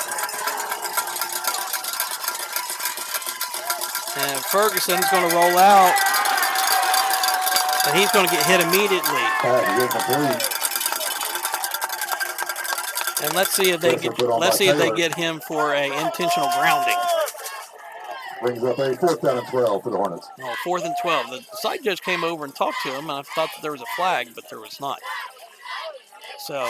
And Ferguson's going to roll out. And he's going to get hit immediately. And let's see if they get him for a intentional grounding. Brings up a 4th down and 12 for the Hornets. No, 4th and 12. The side judge came over and talked to him, and I thought that there was a flag, but there was not. So,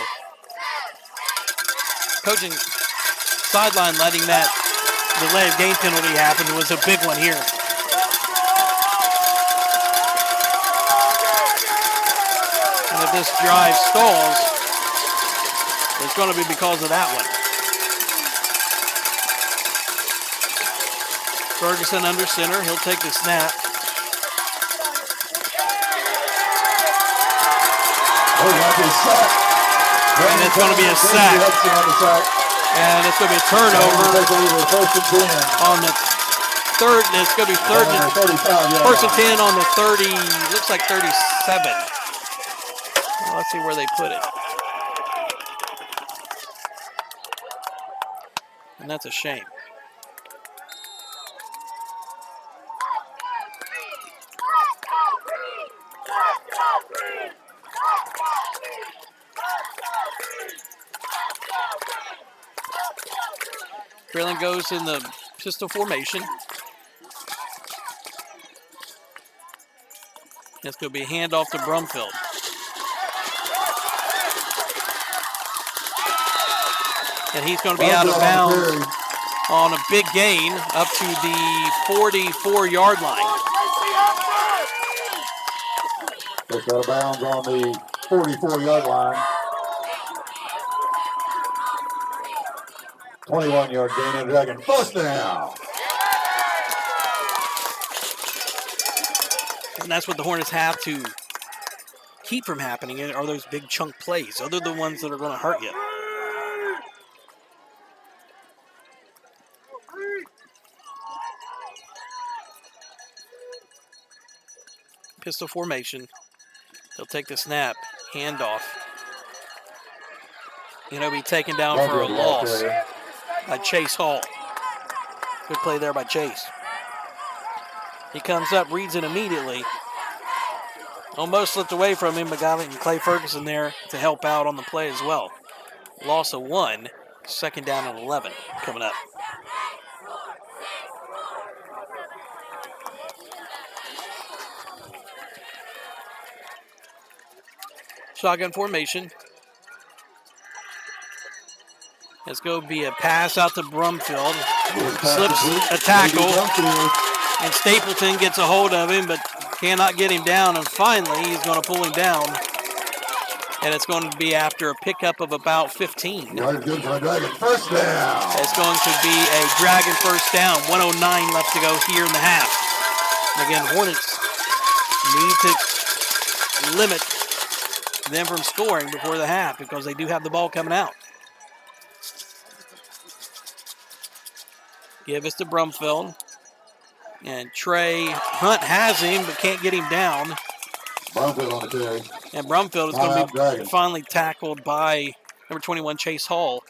coaching sideline letting that delay of game penalty happen was a big one here. And if this drive stalls, it's going to be because of that one. Ferguson under center. He'll take the snap. And it's going to be a sack. And it's going to be a turnover on the 3rd. And it's going to be 3rd and 1st and 10 on the 30. Looks like 37. Well, let's see where they put it. And that's a shame. Fairland goes in the pistol formation. It's going to be a handoff to Brumfield. And he's going to be out of bounds on a big gain up to the 44-yard line. Just out of bounds on the 44-yard line. 21-yard gain and Dragon. First down. And that's what the Hornets have to keep from happening, are those big chunk plays. Those are the ones that are going to hurt you. Pistol formation. They'll take the snap, handoff. And he'll be taken down for a loss by Chase Hall. Good play there by Chase. He comes up, reads it immediately. Almost slipped away from him, but got Clay Ferguson there to help out on the play as well. Loss of 1, second down and 11 coming up. Shotgun formation. It's going to be a pass out to Brumfield. Slips a tackle, and Stapleton gets a hold of him, but cannot get him down, and finally he's going to pull him down. And it's going to be after a pickup of about 15. First down. It's going to be a Dragon first down. 1:09 left to go here in the half. Again, Hornets need to limit them from scoring before the half because they do have the ball coming out. Give us to Brumfield. And Trey Hunt has him but can't get him down. Brumfield on the carry. And Brumfield is going to be finally tackled by number 21, Chase Hall.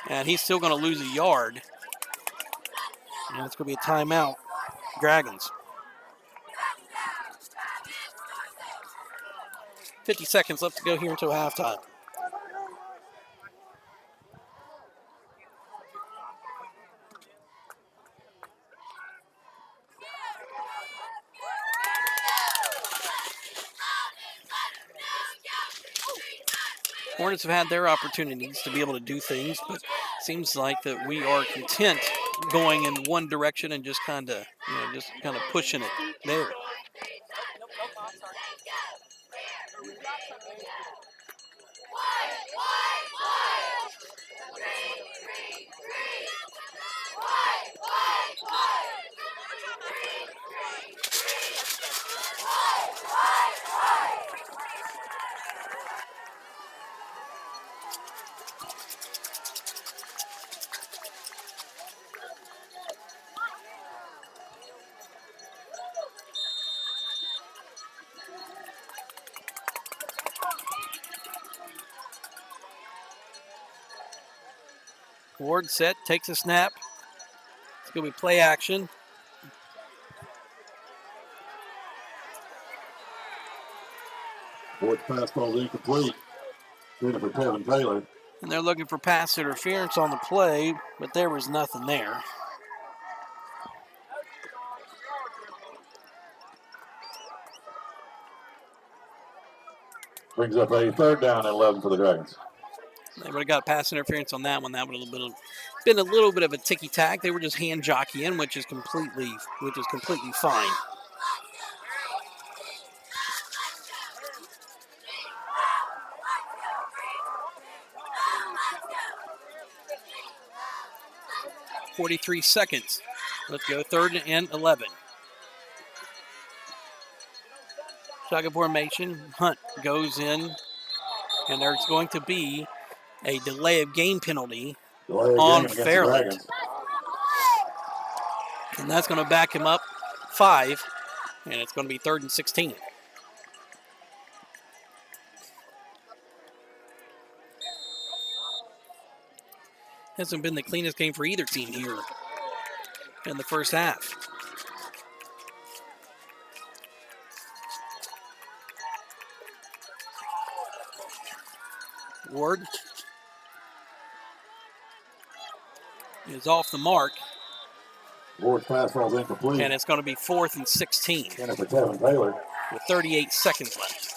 And he's still going to lose a yard. And it's going to be a timeout. Dragons. 50 seconds left to go here until halftime. Hornets have had their opportunities to be able to do things, but it seems like that we are content going in one direction and just kind of, pushing it there. Ward set, takes a snap. It's going to be play action. Fourth pass ball incomplete. Good for Kevin Taylor. And they're looking for pass interference on the play, but there was nothing there. Brings up a third down and 11 for the Dragons. They would have got pass interference on that one. That would have been a little bit of a ticky-tack. They were just hand jockeying, which is completely fine. .43 seconds. Let's go, 3rd and 11. Shotgun formation. Hunt goes in, and there's going to be a delay of game penalty on Fairland. And that's going to back him up 5, and it's going to be 3rd and 16. Hasn't been the cleanest game for either team here in the first half. Ward is off the mark. Ward's pass ball's incomplete. And it's going to be 4th and 16 And for Kevin Taylor. with 38 seconds left.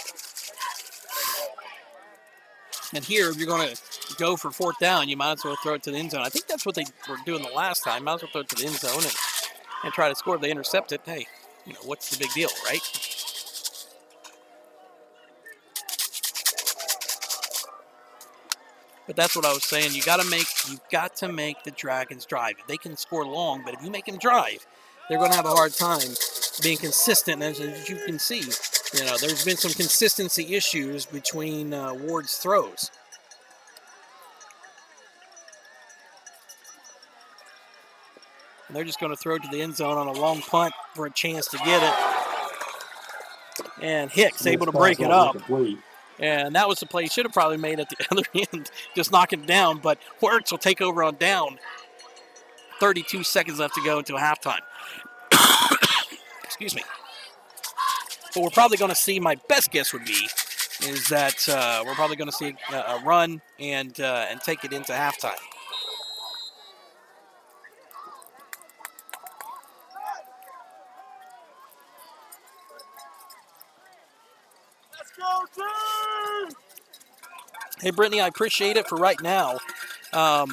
And here, if you're going to go for 4th down, you might as well throw it to the end zone. I think that's what they were doing the last time. Might as well throw it to the end zone and try to score. If they intercept it, hey, what's the big deal, right? But that's what I was saying. You've got to make the Dragons drive. They can score long, but if you make them drive, they're going to have a hard time being consistent. As you can see, there's been some consistency issues between Ward's throws. And they're just going to throw it to the end zone on a long punt for a chance to get it. And Hicks able to break it up. And that was the play he should have probably made at the other end, just knocking it down. But Wertz will take over on down. 32 seconds left to go until halftime. Excuse me. But we're probably going to see, my best guess would be, is that we're probably going to see a run and take it into halftime. Hey, Brittany, I appreciate it for right now. No,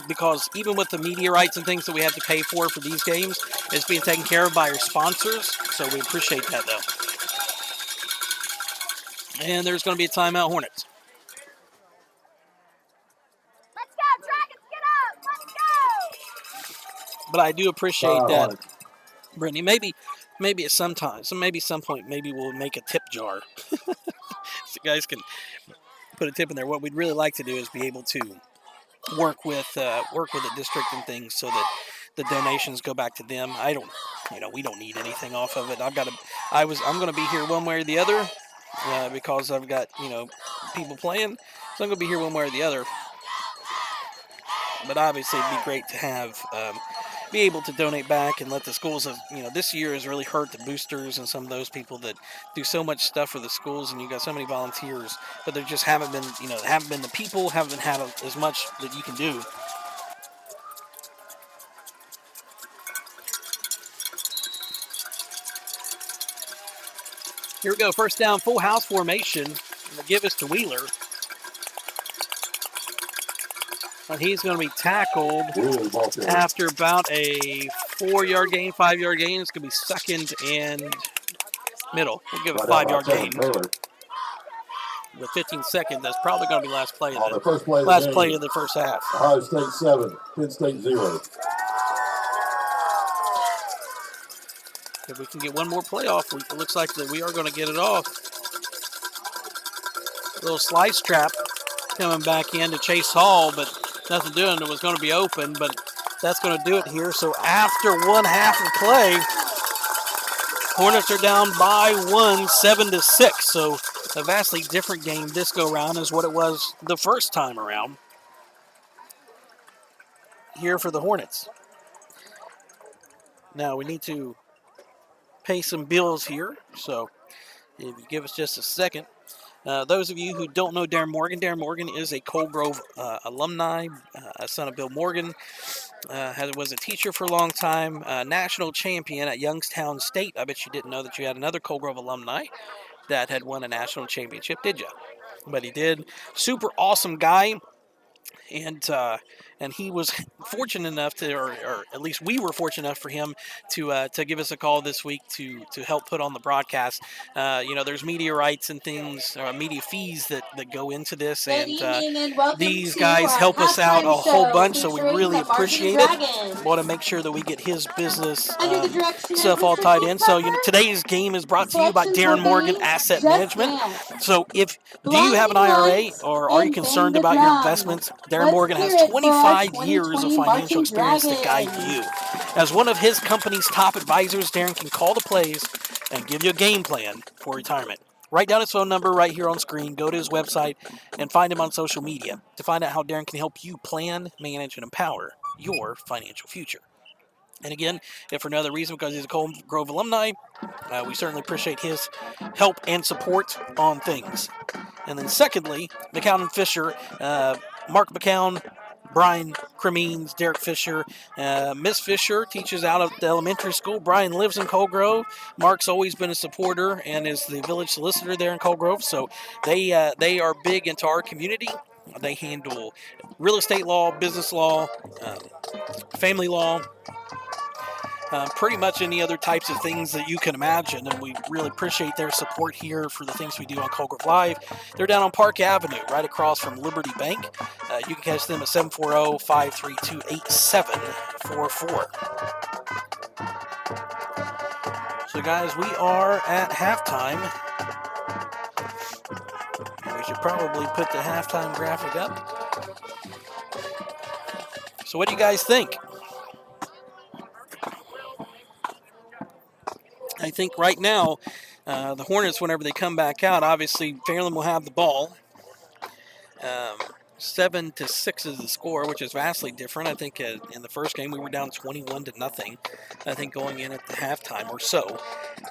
because even with the media rights and things that we have to pay for these games, it's being taken care of by our sponsors, so we appreciate that, though. And there's going to be a timeout, Hornets. Let's go, Dragons, get up! Let's go! But I do appreciate that, Brittany. Maybe at some time, maybe some point, maybe we'll make a tip jar. So you guys can put a tip in there. What we'd really like to do is be able to work with the district and things so that the donations go back to them. We don't need anything off of it. I'm going to be here one way or the other because I've got, people playing. So I'm going to be here one way or the other. But obviously it'd be great to have, be able to donate back and let the schools, this year has really hurt the boosters and some of those people that do so much stuff for the schools, and you got so many volunteers, but there just haven't been, the people haven't had as much that you can do. Here we go, first down, full house formation, and the give us to Wheeler. And he's going to be tackled after about a 4-yard gain, 5-yard gain. It's going to be second and middle. We'll give it a 5-yard gain. With 15 seconds, that's probably going to be last play of the first half. Ohio State 7, Penn State 0. If we can get one more play off, it looks like that we are going to get it off. A little slice trap coming back in to Chase Hall, but nothing doing. It was going to be open, but that's going to do it here. So after one half of play, Hornets are down by 1, 7-6. So a vastly different game this go around is what it was the first time around here for the Hornets. Now we need to pay some bills here. So if you give us just a second. Those of you who don't know Darren Morgan is a Coal Grove alumni, a son of Bill Morgan, was a teacher for a long time, national champion at Youngstown State. I bet you didn't know that you had another Coal Grove alumni that had won a national championship, did you? But he did. Super awesome guy. And he was fortunate enough to, or at least we were fortunate enough for him to give us a call this week to help put on the broadcast. There's media rights and things, media fees that go into this, and these guys help us out a whole bunch, so we really appreciate it. Want to make sure that we get his business stuff all tied in. So today's game is brought to you by Darren Morgan Asset Management. So do you have an IRA, or are you concerned about your investments? Darren Morgan has 25 years of financial experience to guide you. As one of his company's top advisors, Darren can call the plays and give you a game plan for retirement. Write down his phone number right here on screen. Go to his website and find him on social media to find out how Darren can help you plan, manage, and empower your financial future. And again, if for no other reason, because he's a Coal Grove alumni, we certainly appreciate his help and support on things. And then secondly, McCown & Fisher, Mark McCown, Brian Cremines, Derek Fisher. Miss Fisher teaches out of the elementary school. Brian lives in Coal Grove. Mark's always been a supporter and is the village solicitor there in Coal Grove. So they are big into our community. They handle real estate law, business law, family law, pretty much any other types of things that you can imagine, and we really appreciate their support here for the things we do on Coal Grove Live. They're down on Park Avenue, right across from Liberty Bank. You can catch them at 740-532-8744. So, guys, we are at halftime. We should probably put the halftime graphic up. So what do you guys think? I think right now, the Hornets, whenever they come back out, obviously Fairland will have the ball. 7-6 is the score, which is vastly different. I think in the first game we were down 21-0. I think going in at the halftime or so,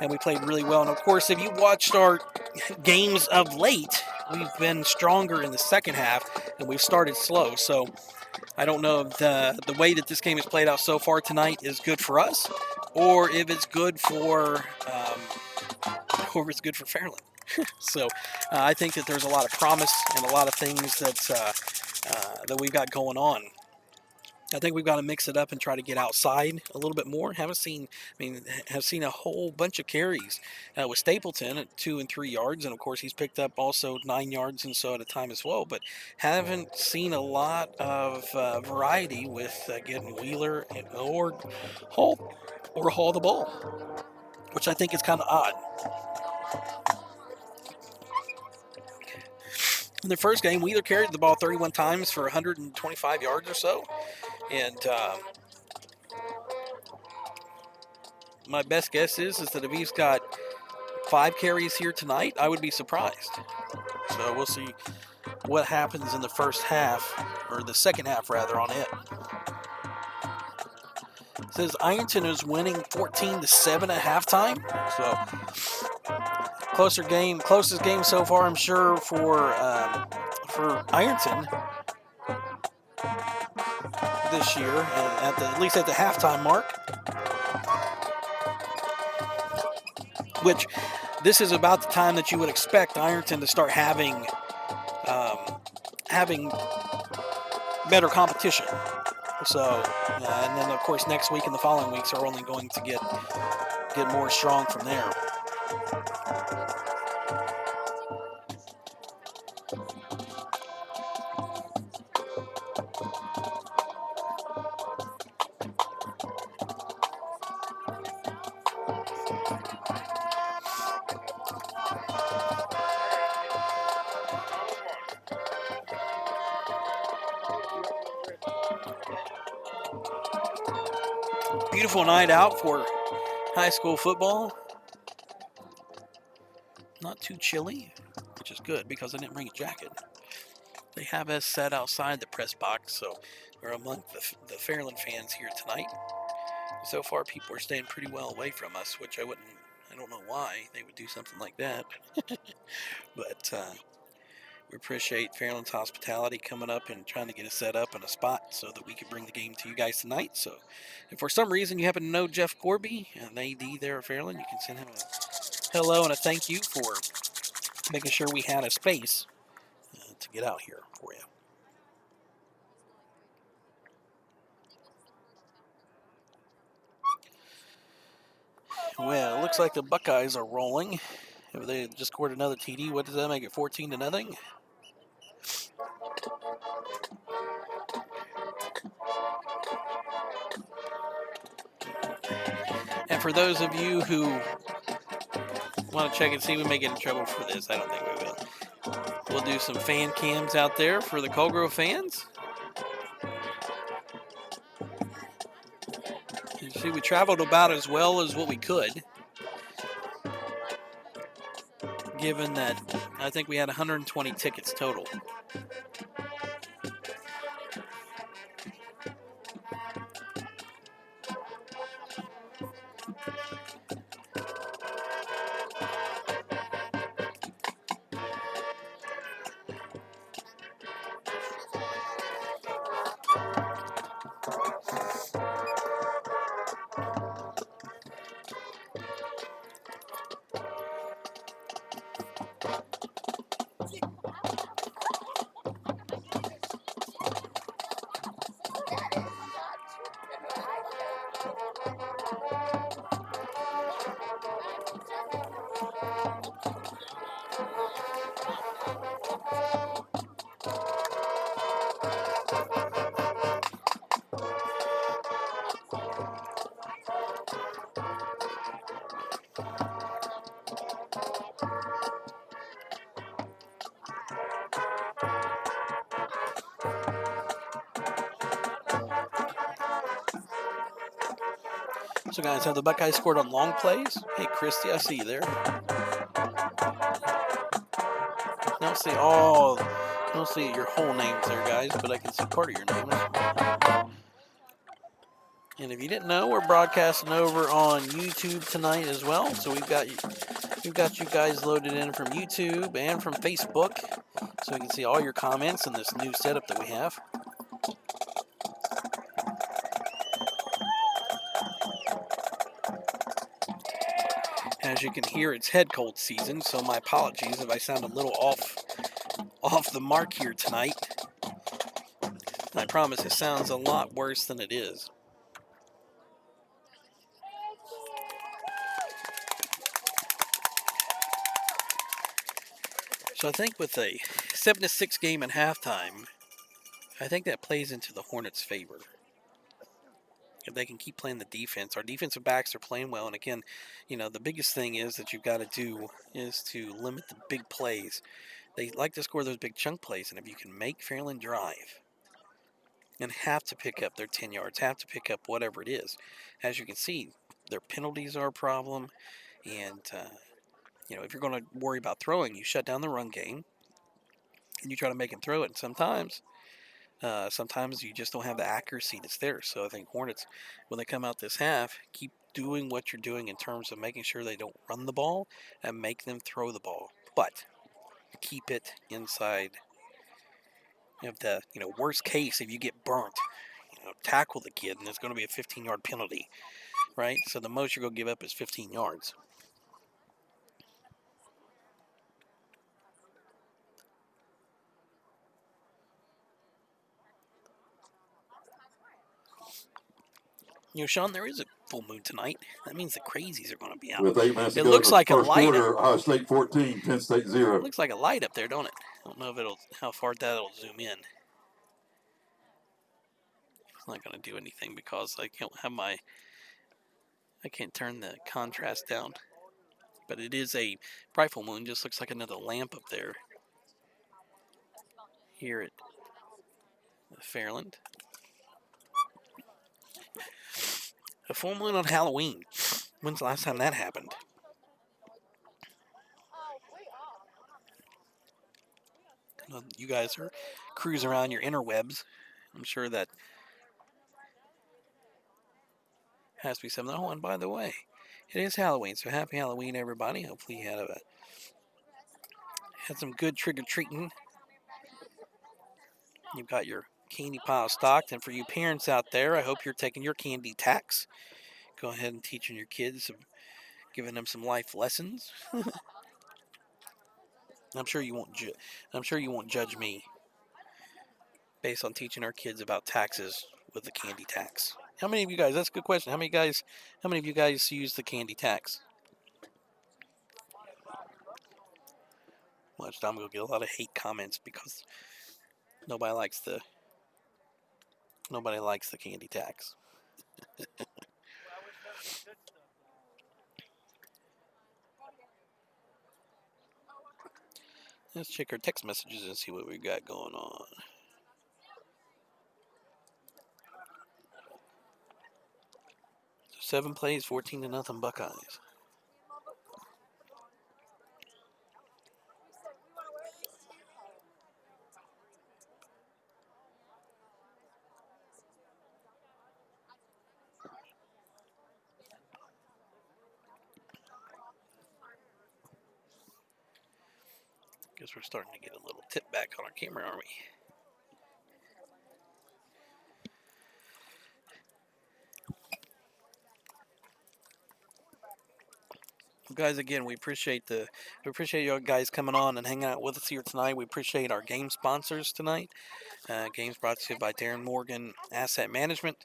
and we played really well. And of course, if you watched our games of late, we've been stronger in the second half, and we've started slow. So I don't know if the way that this game has played out so far tonight is good for us, or if it's good for Fairland. So I think that there's a lot of promise and a lot of things that we've got going on. I think we've got to mix it up and try to get outside a little bit more. Have seen a whole bunch of carries with Stapleton at 2 and 3 yards, and of course he's picked up also 9 yards and so at a time as well. But haven't seen a lot of variety with getting Wheeler or haul the ball, which I think is kind of odd. In the first game, Wheeler carried the ball 31 times for 125 yards or so. And my best guess is that if he's got 5 carries here tonight, I would be surprised. So we'll see what happens in the first half, or the second half rather, on it. It says Ironton is winning 14-7 at halftime. So closest game so far, I'm sure, for Ironton this year, and at least at the halftime mark. Which this is about the time that you would expect Ironton to start having better competition. So, and then of course next week and the following weeks are only going to get more strong from there. Beautiful night out for high school football. Not too chilly, which is good because I didn't bring a jacket. They have us set outside the press box, so we're among the Fairland fans here tonight. So far, people are staying pretty well away from us, which I don't know why they would do something like that. But we appreciate Fairland's hospitality coming up and trying to get us set up in a spot so that we can bring the game to you guys tonight. So if for some reason you happen to know Jeff Corby, an AD there at Fairland, you can send him a hello and a thank you for making sure we had a space to get out here for you. Well, it looks like the Buckeyes are rolling. If they just scored another TD, what does that make it, 14-0? And for those of you who want to check and see, we may get in trouble for this. I don't think we will. We'll do some fan cams out there for the Coal Grove fans. You see, we traveled about as well as what we could, given that I think we had 120 tickets total. So, guys, have the Buckeyes scored on long plays? Hey, Christy, I see you there. Don't see your whole names there, guys, but I can see part of your names. And if you didn't know, we're broadcasting over on YouTube tonight as well. So we've got you guys loaded in from YouTube and from Facebook, so we can see all your comments in this new setup that we have. As you can hear, it's head cold season, so my apologies if I sound a little off the mark here tonight. I promise it sounds a lot worse than it is. So I think with a 7-6 game at halftime, I think that plays into the Hornets' favor. If they can keep playing the defense, our defensive backs are playing well. And again, the biggest thing is that you've got to do is to limit the big plays. They like to score those big chunk plays, and if you can make Fairland drive and have to pick up their 10 yards, have to pick up whatever it is, as you can see, their penalties are a problem. And, if you're going to worry about throwing, you shut down the run game and you try to make them throw it. And sometimes you just don't have the accuracy that's there. So I think Hornets, when they come out this half, keep doing what you're doing in terms of making sure they don't run the ball and make them throw the ball. But keep it inside of the, worst case, if you get burnt, tackle the kid and it's going to be a 15-yard penalty, right? So the most you're going to give up is 15 yards. Sean, there is a full moon tonight. That means the crazies are going to be out. With 8 minutes it to go looks in the like first a light. Quarter, Ohio State 14, Penn State 0. It looks like a light up there, don't it? I don't know if how far that'll zoom in. It's not going to do anything because I can't turn the contrast down. But it is a bright full moon. Just looks like another lamp up there. Here at Fairland. A full moon on Halloween. When's the last time that happened? You guys are cruising around your interwebs. I'm sure that has to be something. Oh, and by the way, it is Halloween, so happy Halloween, everybody. Hopefully you had some good trick-or-treating. You've got your candy pile stocked, and for you parents out there, I hope you're taking your candy tax. Go ahead and teaching your kids, giving them some life lessons. I'm sure you won't judge me based on teaching our kids about taxes with the candy tax. How many of you guys? That's a good question. How many of you guys use the candy tax? Watch, I'm gonna get a lot of hate comments because nobody likes the candy tax. Let's check our text messages and see what we got going on. So 7 plays, 14-0 Buckeyes. Guess we're starting to get a little tip back on our camera, aren't we? Guys, again, we appreciate you guys coming on and hanging out with us here tonight. We appreciate our game sponsors tonight. Games brought to you by Darren Morgan Asset Management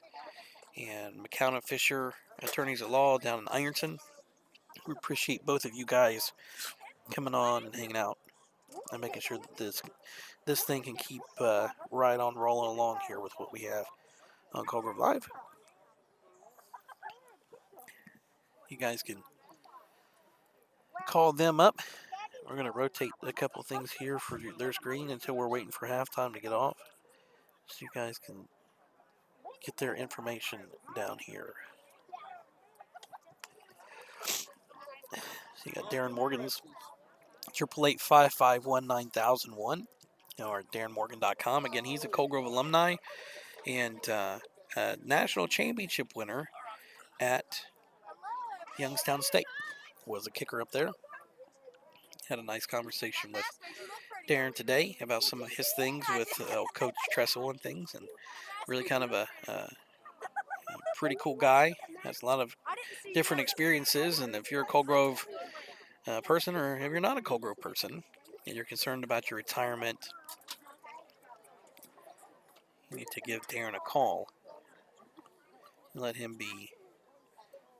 and McCown & Fisher Attorneys at Law down in Ironton. We appreciate both of you guys coming on and hanging out and making sure that this thing can keep right on rolling along here with what we have on Colgrove Live. You guys can call them up. We're going to rotate a couple things here for their screen until we're waiting for halftime to get off, so you guys can get their information down here. So you got Darren Morgan's 888-551-9001 or darrenmorgan.com. Again, he's a Cold Grove alumni and national championship winner at Youngstown State. Was a kicker up there. Had a nice conversation with Darren today about some of his things with Coach Tressel and things, and really kind of a pretty cool guy. Has a lot of different experiences, and if you're a Cold Grove person, or if you're not a Cold Grove person and you're concerned about your retirement, you need to give Darren a call and let him be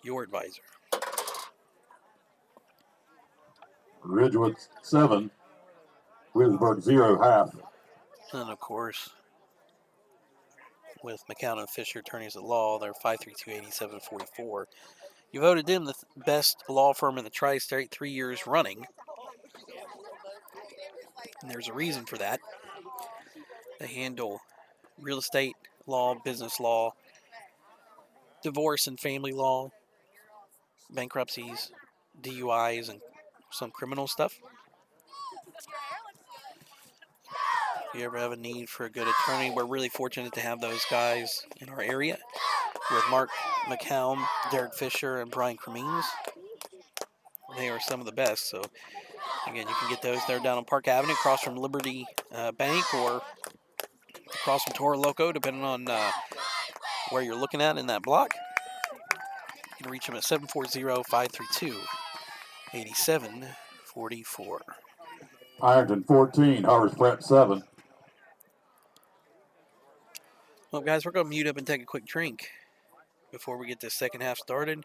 your advisor. Ridgewood 7, Williamsburg 0 half. And of course, with McCown and Fisher, attorneys at law, they're 532-8744. You voted them the best law firm in the tri-state 3 years running. And there's a reason for that. They handle real estate law, business law, divorce and family law, bankruptcies, DUIs, and some criminal stuff. If you ever have a need for a good attorney, we're really fortunate to have those guys in our area with Mark McCown, Derek Fisher, and Brian Cremines. They are some of the best. So, again, you can get those. They're down on Park Avenue, across from Liberty Bank, or across from Toro Loco, depending on where you're looking at in that block. You can reach them at 740-532-8744. Ironton 14, Harvest Pratt 7. Well, guys, we're going to mute up and take a quick drink before we get this second half started.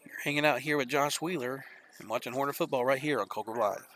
You're hanging out here with Josh Wheeler and watching Hornet football right here on Cold Grove Live.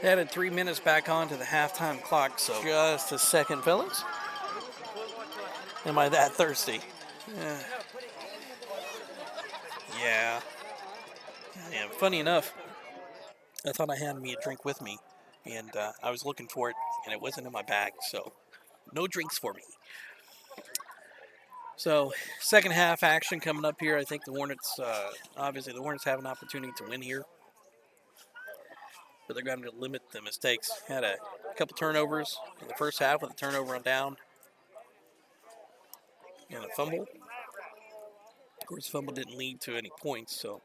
Added 3 minutes back onto the halftime clock, so just a second, fellas. Am I that thirsty? Yeah. Funny enough, I thought I had me a drink with me, and I was looking for it, and it wasn't in my bag, so no drinks for me. So, second half action coming up here. I think the Hornets, obviously the Hornets have an opportunity to win here, but they're going to limit the mistakes. Had a couple turnovers in the first half with a turnover on down. And a fumble. Of course, fumble didn't lead to any points, so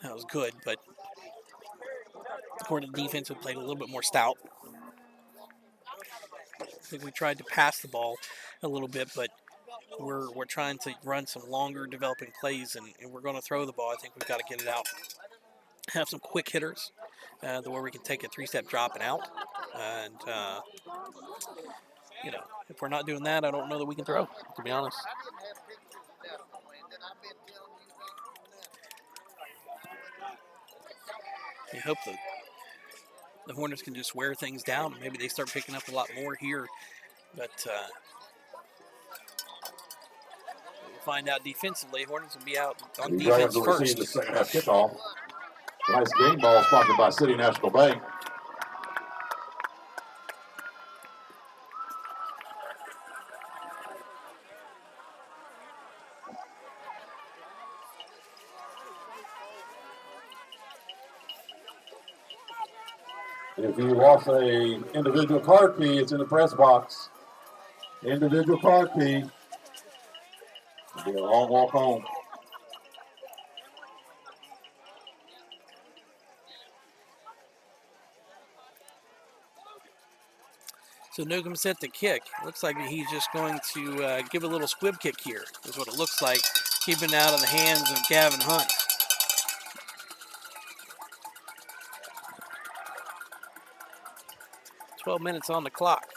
that was good. But the Hornet defense had played a little bit more stout. I think we tried to pass the ball a little bit, but we're trying to run some longer developing plays, and we're going to throw the ball. I think we've got to get it out. Have some quick hitters, where we can take a three-step drop and out. And, if we're not doing that, I don't know that we can throw, to be honest. I hope the Hornets can just wear things down, and maybe they start picking up a lot more here. But we'll find out defensively. Hornets will be out on The defense Dragons will receive first. the second half kickoff. Nice game ball sponsored by City National Bank. If you lost a individual card key, it's in the press box. Individual card key. It'll be a long walk home. So Newcomb set the kick. Looks like he's just going to give a little squib kick here, is what it looks like, keeping it out of the hands of Gavin Hunt. "12 minutes on the clock.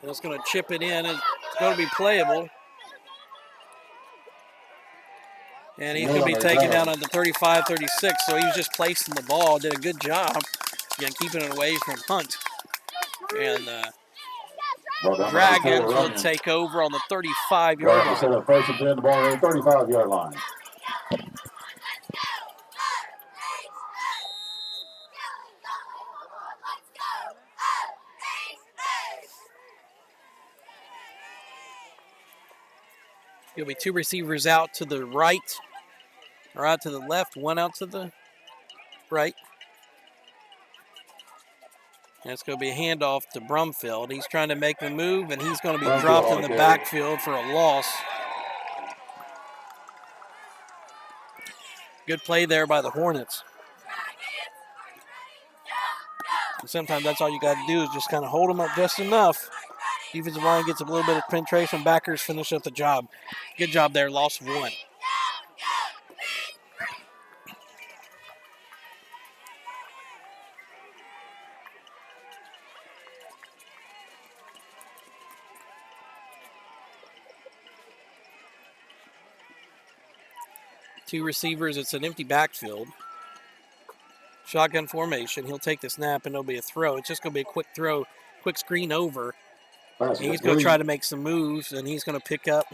And it's going to chip it in. It's going to be playable. And he's going to be taken down on the 35-36, so he was just placing the ball, did a good job, again, keeping it away from Hunt. And Dragons will take over on the 35-yard line. Set up first and 10, the ball on the 35-yard line. There'll be two receivers out to the right, or out to the left, one out to the right. And it's going to be a handoff to Brumfield. He's trying to make the move, and he's going to be dropped in the backfield for a loss. Good play there by the Hornets. And sometimes that's all you got to do is just kind of hold them up just enough. Defensive line gets a little bit of penetration. Backers finish up the job. Good job there. Loss of one. Two receivers. It's an empty backfield. Shotgun formation. He'll take the snap, and it'll be a throw. It's just going to be a quick throw, quick screen over. And he's going to try to make some moves, and he's going to pick up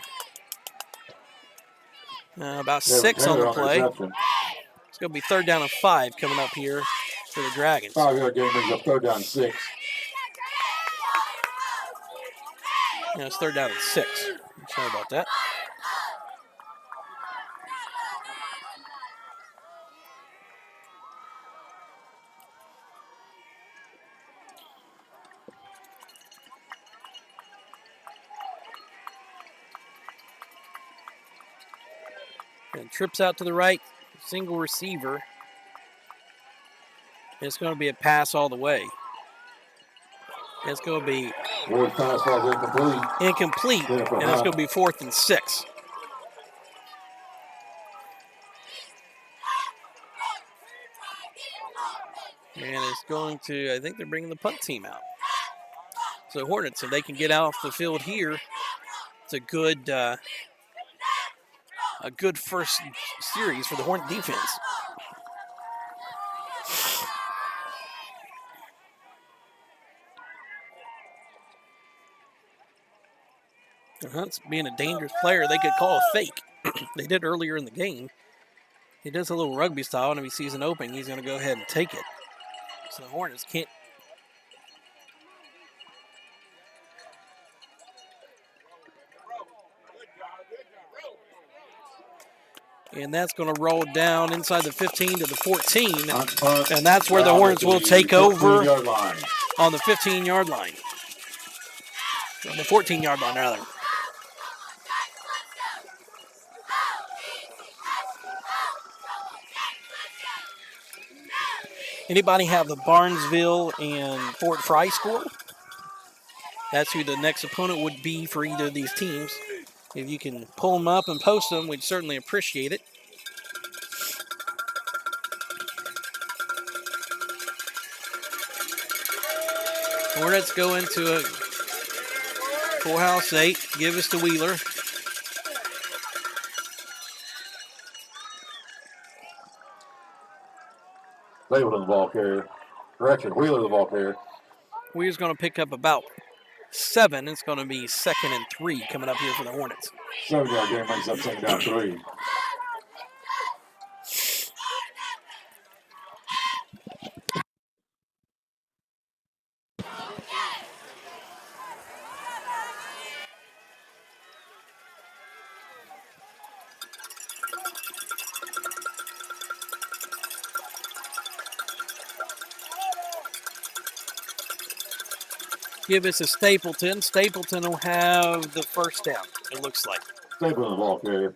about 6 on the play. It's going to be 3rd down and 5 coming up here for the Dragons. 5-yard game brings up 3rd down and 6. Yeah, it's 3rd down and 6. Sorry about that. And trips out to the right, single receiver. It's going to be a pass all the way. It's going to be incomplete, and it's going to be 4th and 6. And it's going to, I think they're bringing the punt team out. So Hornets, if they can get off the field here, it's a good first series for the Hornet defense. And Hunt's being a dangerous player. They could call a fake. They did earlier in the game. He does a little rugby style, and if he sees an opening, he's going to go ahead and take it. So the Hornets can't. And that's going to roll down inside the 15 to the 14. Punt, And that's where the Hornets will take over 15-yard line. on the 15-yard line. On the 14-yard line, rather. Anybody have the Barnesville and Fort Fry score? That's who the next opponent would be for either of these teams. If you can pull them up and post them, we'd certainly appreciate it. Hornets go into a full house 8. Give us to Wheeler. Stapleton the ball carrier. Correction, Wheeler the ball carrier. Wheeler's going to pick up about 7. It's going to be 2nd and 3 coming up here for the Hornets. 7-yard game makes up 2nd down 3. Give us a Stapleton. Stapleton will have the first down, it looks like. Stapleton the ball carrier.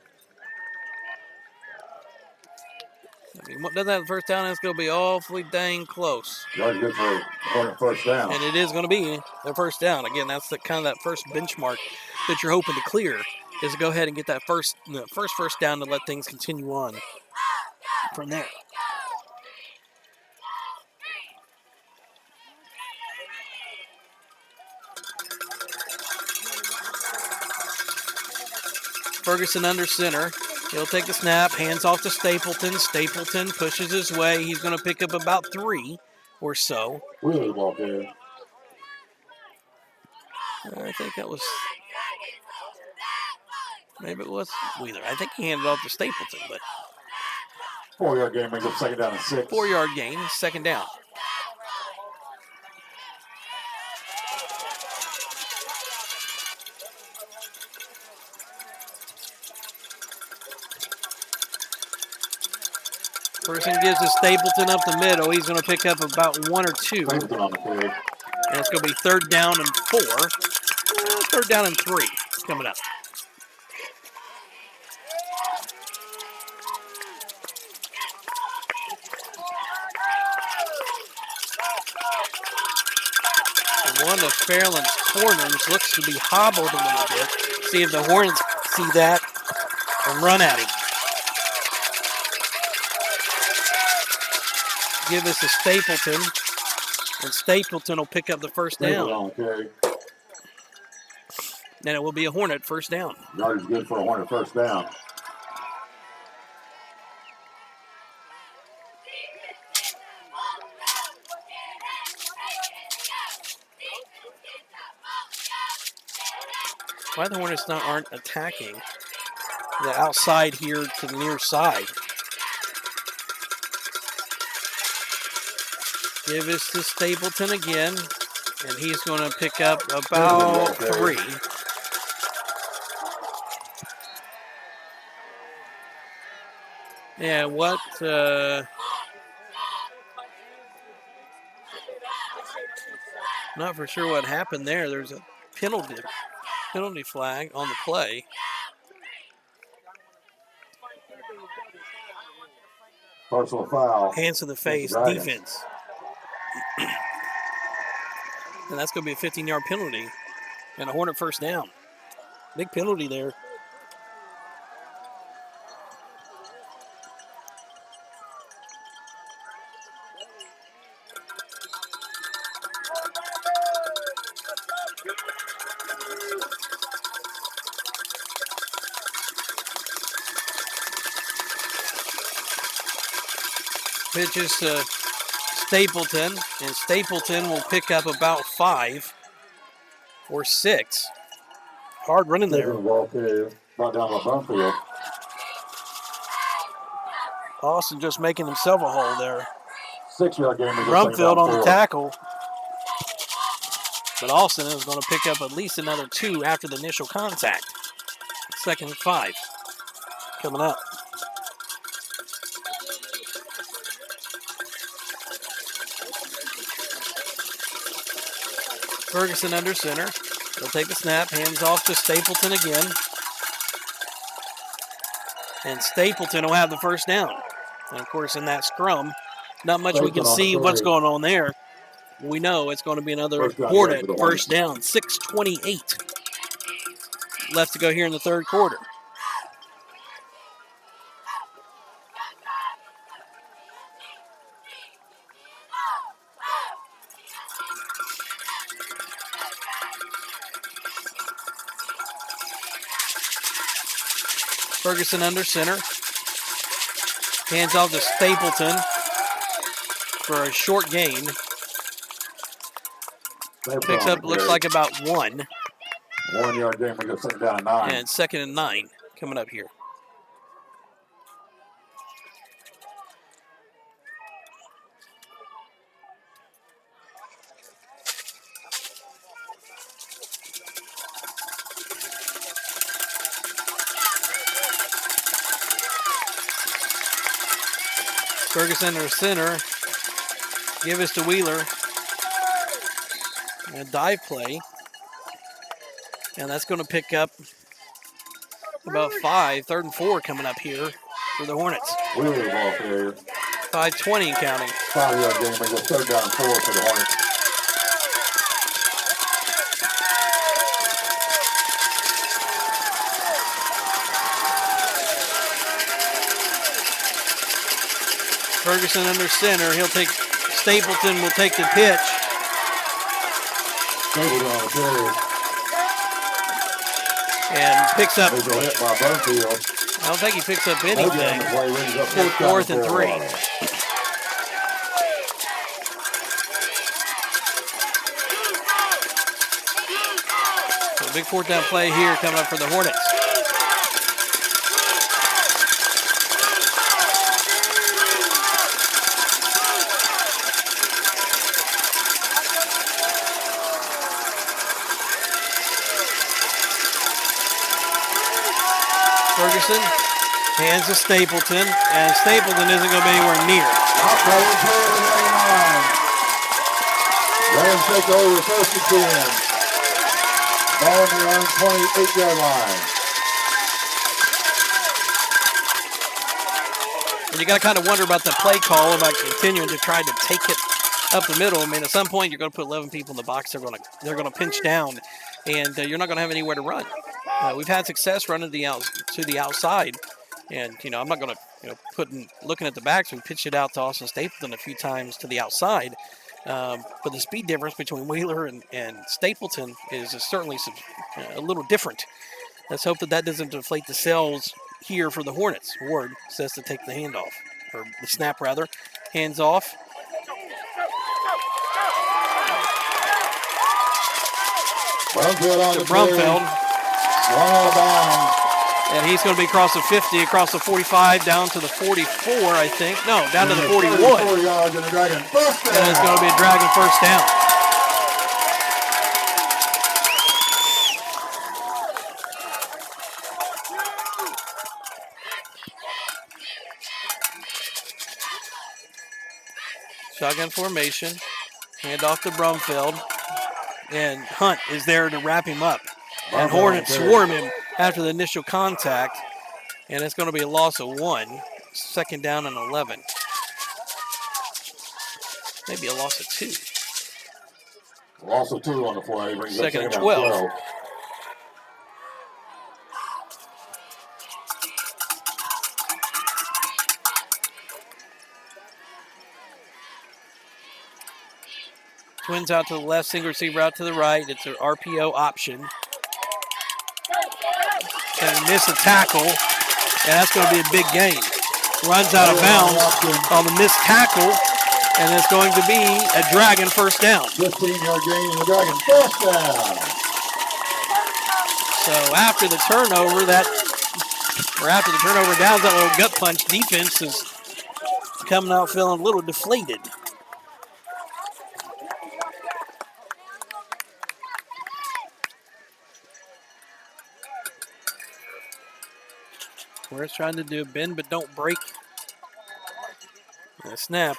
I mean, what doesn't have the first down? That's going to be awfully dang close. Yard good for Hornet first down. And it is going to be the first down. Again, that's the kind of that first benchmark that you're hoping to clear, is to go ahead and get that first down to let things continue on from there. Ferguson under center. He'll take the snap, hands off to Stapleton. Stapleton pushes his way. He's going to pick up about 3 or so. Wheeler the ball carrier. I think that was, maybe it was Wheeler. I think he handed it off to Stapleton, but 4-yard game makes up 2nd down and 6. 4-yard gain, 2nd down. Person gives to Stapleton up the middle. He's going to pick up about 1 or 2. Stapleton on the carry. And it's going to be 3rd down and 4. 3rd down and 3 coming up. And one of Fairland's corners looks to be hobbled a little bit. See if the Hornets see that and run at him. Give us a Stapleton, and Stapleton will pick up the first down. Then it will be a Hornet first down. Yardage good for a Hornet first down. Why the Hornets aren't attacking the outside here to the near side? Give us to Stapleton again, and he's going to pick up about 3. Yeah, what? Not for sure what happened there. There's a penalty flag on the play. Personal foul. Hands to the face, defense. And that's going to be a 15-yard penalty and a Hornet first down. Big penalty there. Pitches to Stapleton, and Stapleton will pick up about 5 or 6. Hard running there. Brought down the Brumfield. Austin just making himself a hole there. 6-yard game. Brumfield on the tackle. But Austin is going to pick up at least another 2 after the initial contact. 2nd and 5 coming up. Ferguson under center. They'll take the snap, hands off to Stapleton again. And Stapleton will have the first down. And, of course, in that scrum, not much we can see what's going on there. We know it's going to be another Hornet first down. 6:28 left to go here in the third quarter. Ferguson under center. Hands off to Stapleton for a short gain. Picks up, looks like about 1. 1 yard gain. We got second down and 9. And 2nd and 9 coming up here. Ferguson under center. Give us to Wheeler. A dive play. And that's going to pick up about 5. 3rd and 4 coming up here for the Hornets. Wheeler ball carrier. 5:20 counting. 5 yard gain. We got third down and 4 for the Hornets. Ferguson under center. He'll take Stapleton will take the pitch. Stapleton on the carry. And picks up. There's a hit by Burnfield. I don't think he picks up anything. Fourth and 3. So a big 4th down play here coming up for the Hornets. Ferguson hands to Stapleton, and Stapleton isn't going to be anywhere near. Rams take over 1st and 10. Ball on their own 28-yard line. And you got to kind of wonder about the play call about continuing to try to take it up the middle. I mean, at some point you're going to put 11 people in the box. They're going to pinch down, and you're not going to have anywhere to run. We've had success running to the outside, and I'm not going to looking at the backs. We pitched it out to Austin Stapleton a few times to the outside, but the speed difference between Wheeler and Stapleton is certainly a little different. Let's hope that doesn't deflate the sails here for the Hornets. Ward says to take the handoff, or the snap rather. Hands off. Brumfield. And he's going to be across the 50, across the 45, down to the 44, I think. No, down to the 41. And it's going to be a Dragon first down. Shotgun formation. Hand off to Brumfield. And Hunt is there to wrap him up. And Hornets swarm him after the initial contact. And it's going to be a loss of 1. 2nd down and 11. Maybe a loss of 2. Loss of 2 on the play. 2nd and 12. Twins out to the left, single receiver out to the right. It's an RPO option. And miss a tackle, and that's going to be a big gain. Runs out of bounds on the missed tackle, and it's going to be a Dragon first down. 15-yard gain and the Dragon first down. So after the turnover, downs, that little gut punch, defense is coming out feeling a little deflated. We're trying to do a bend but don't break. And a snap.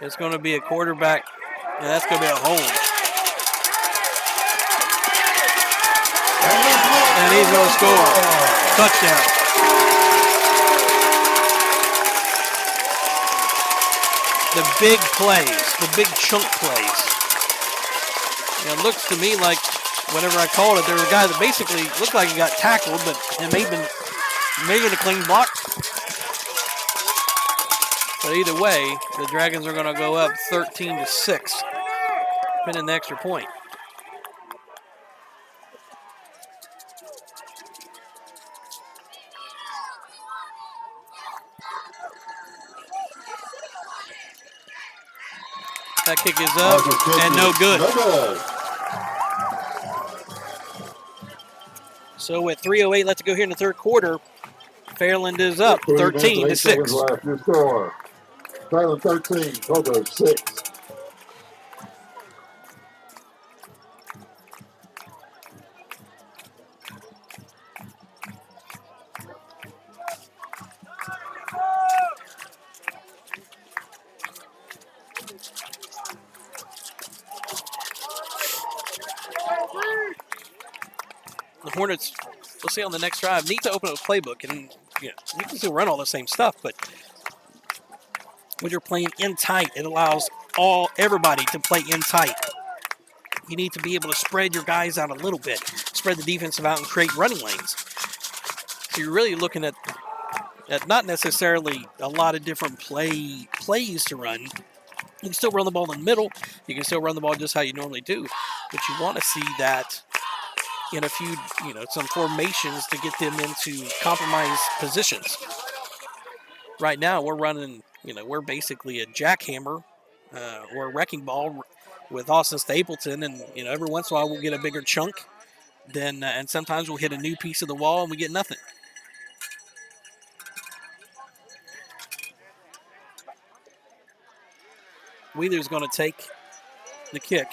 It's going to be a quarterback, and that's going to be a hold. And he's going to score. Touchdown. The big plays, the big chunk plays. And it looks to me like whenever I called it, there was a guy that basically looked like he got tackled, but it may have been a clean block. But either way, the Dragons are going to go up 13-6, pinning the extra point. That kick is up and no good. So with 3:08 left to go here in the third quarter, Fairland is up 13-6. Your score. Fairland 13, Cocoa 6. The Hornets, we'll see on the next drive, need to open up a playbook. And you can still run all the same stuff, but when you're playing in tight, it allows everybody to play in tight. You need to be able to spread your guys out a little bit, spread the defensive out and create running lanes. So you're really looking at not necessarily a lot of different plays to run. You can still run the ball in the middle. You can still run the ball just how you normally do. But you want to see that in a few, some formations to get them into compromised positions. Right now, we're running, we're basically a jackhammer or a wrecking ball with Austin Stapleton. And, every once in a while we'll get a bigger chunk. And sometimes we'll hit a new piece of the wall and we get nothing. Wheeler's going to take the kick.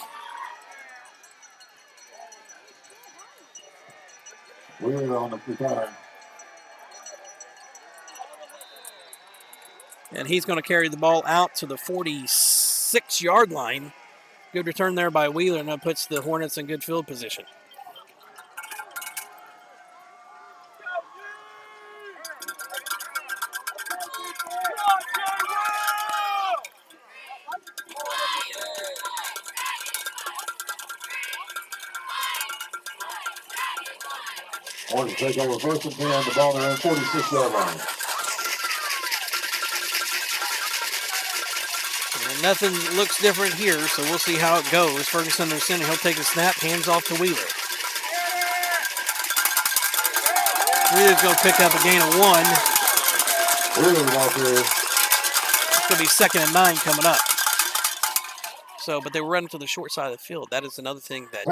Wheeler on the return. And he's going to carry the ball out to the 46-yard line. Good return there by Wheeler, and that puts the Hornets in good field position. Hornets take over first and 10, the ball on their own 46-yard line. And nothing looks different here, so we'll see how it goes. Ferguson under center, he'll take a snap, hands off to Wheeler. Wheeler's going to pick up a gain of 1. Wheeler's off here. It's going to be 2nd and 9 coming up. So, but they were running to the short side of the field. That is another thing that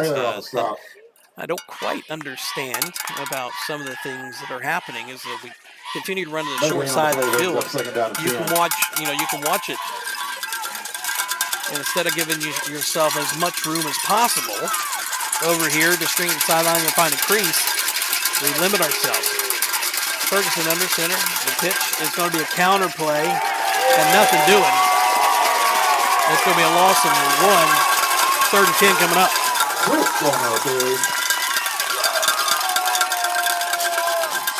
I don't quite understand about some of the things that are happening is that we continue to run to the short side of the field. You can watch, it. And instead of giving yourself as much room as possible over here to string the sideline and find a crease, we limit ourselves. Ferguson under center. The pitch is going to be a counter play and nothing doing. It's going to be a loss of 1. 3rd and 10 coming up.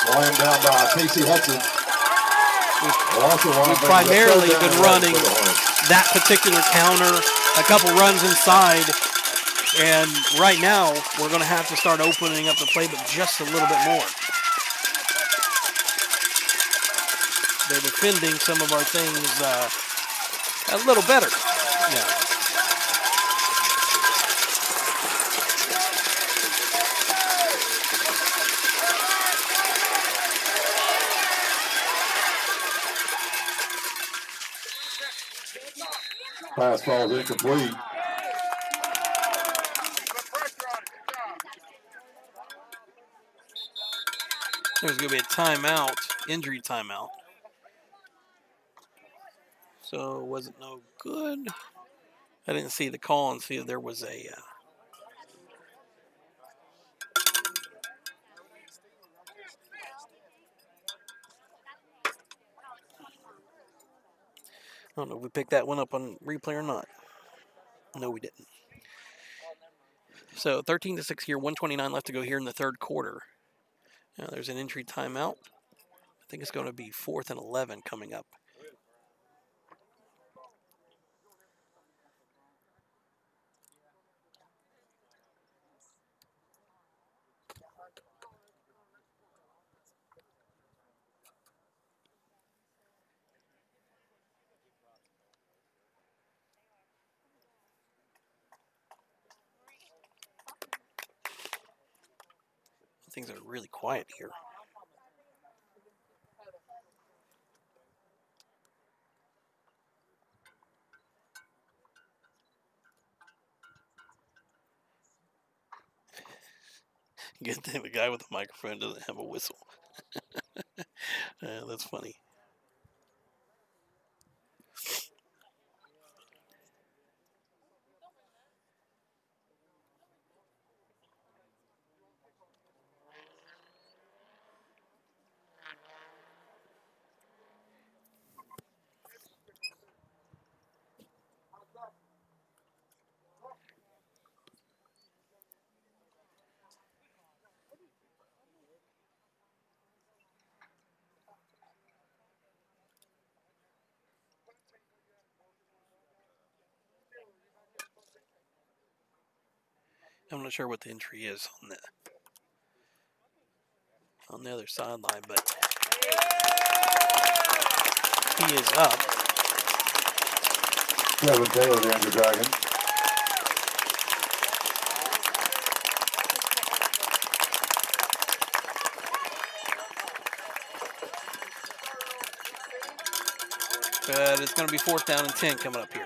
Line down by Casey Hudson. We've primarily been running that particular counter, a couple runs inside, and right now we're going to have to start opening up the playbook just a little bit more. They're defending some of our things a little better now. Pass falls incomplete. There's going to be a timeout, injury timeout. So was it no good? I didn't see the call and see if there was a... I don't know if we picked that one up on replay or not. No, we didn't. So 13-6 here, 1:29 left to go here in the third quarter. Now there's an entry timeout. I think it's going to be 4th and 11 coming up. Things are really quiet here. Good thing the guy with the microphone doesn't have a whistle. That's funny. I'm not sure what the entry is on the other sideline, but he is up. Kevin Taylor, the Under Dragon. But it's going to be 4th down and 10 coming up here.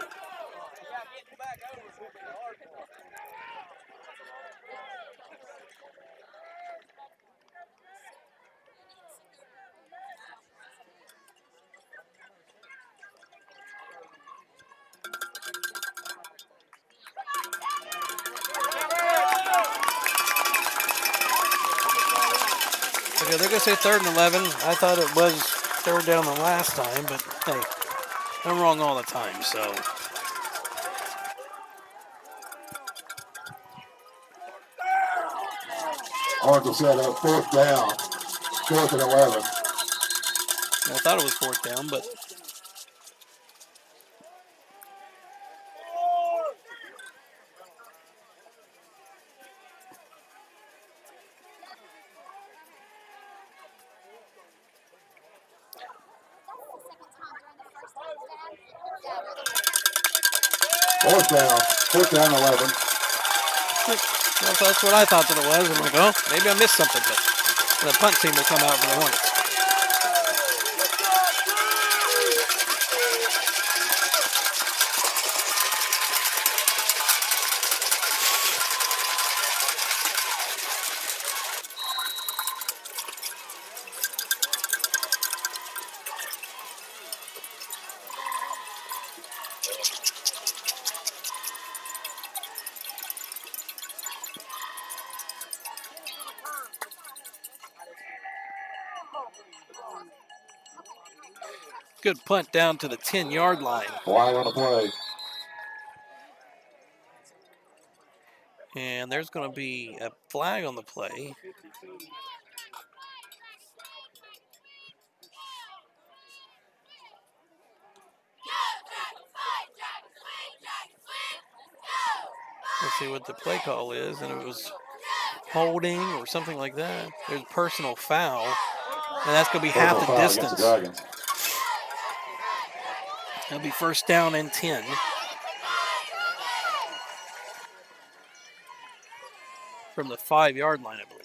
Okay, they're going to say 3rd and 11. I thought it was 3rd down the last time, but hey, I'm wrong all the time, so. Hornets will set up 4th down, 4th and 11. Well, I thought it was 4th down, but. Fourth down, 11. Well, that's what I thought that it was. I'm like, oh, maybe I missed something, but the punt team will come out for the Hornets. Good punt down to the 10-yard line. Flag on the play. And there's going to be a flag on the play. Let's see what the play call is, and it was holding or something like that. There's personal foul, and that's going to be half the distance. It'll be 1st down and 10. From the 5-yard line, I believe.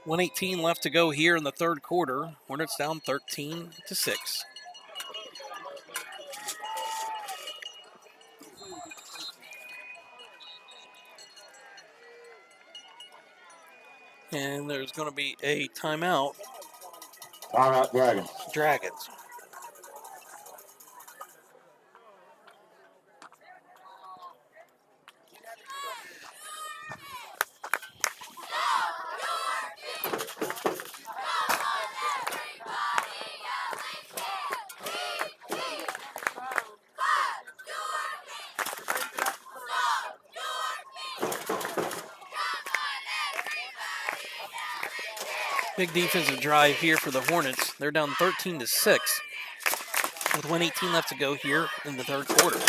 .118 left to go here in the third quarter. Hornets down 13-6. And there's going to be a timeout. Timeout, Dragons. Dragons. Big defensive drive here for the Hornets. They're down 13-6 with 1:18 left to go here in the third quarter.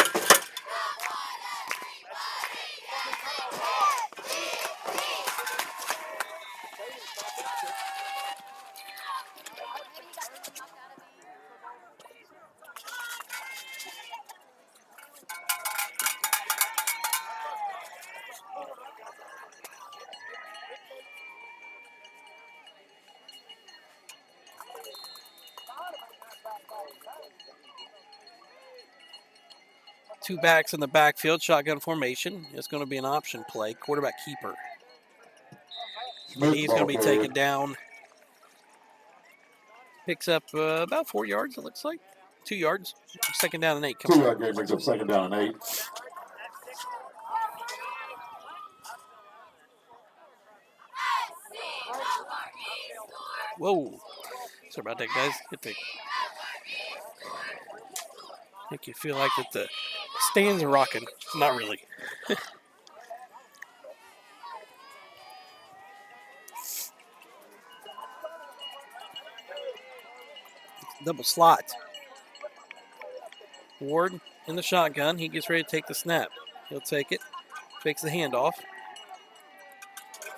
Two backs in the backfield, shotgun formation. It's going to be an option play. Quarterback keeper. And he's going to be taken down. Picks up about 4 yards, it looks like. 2 yards. Second down and 8. 2-yard game brings up second down and 8. Whoa. Sorry about that, guys. Make you feel like that the stands are rocking. Not really. Double slot. Ward in the shotgun. He gets ready to take the snap. He'll take it. Fakes the handoff.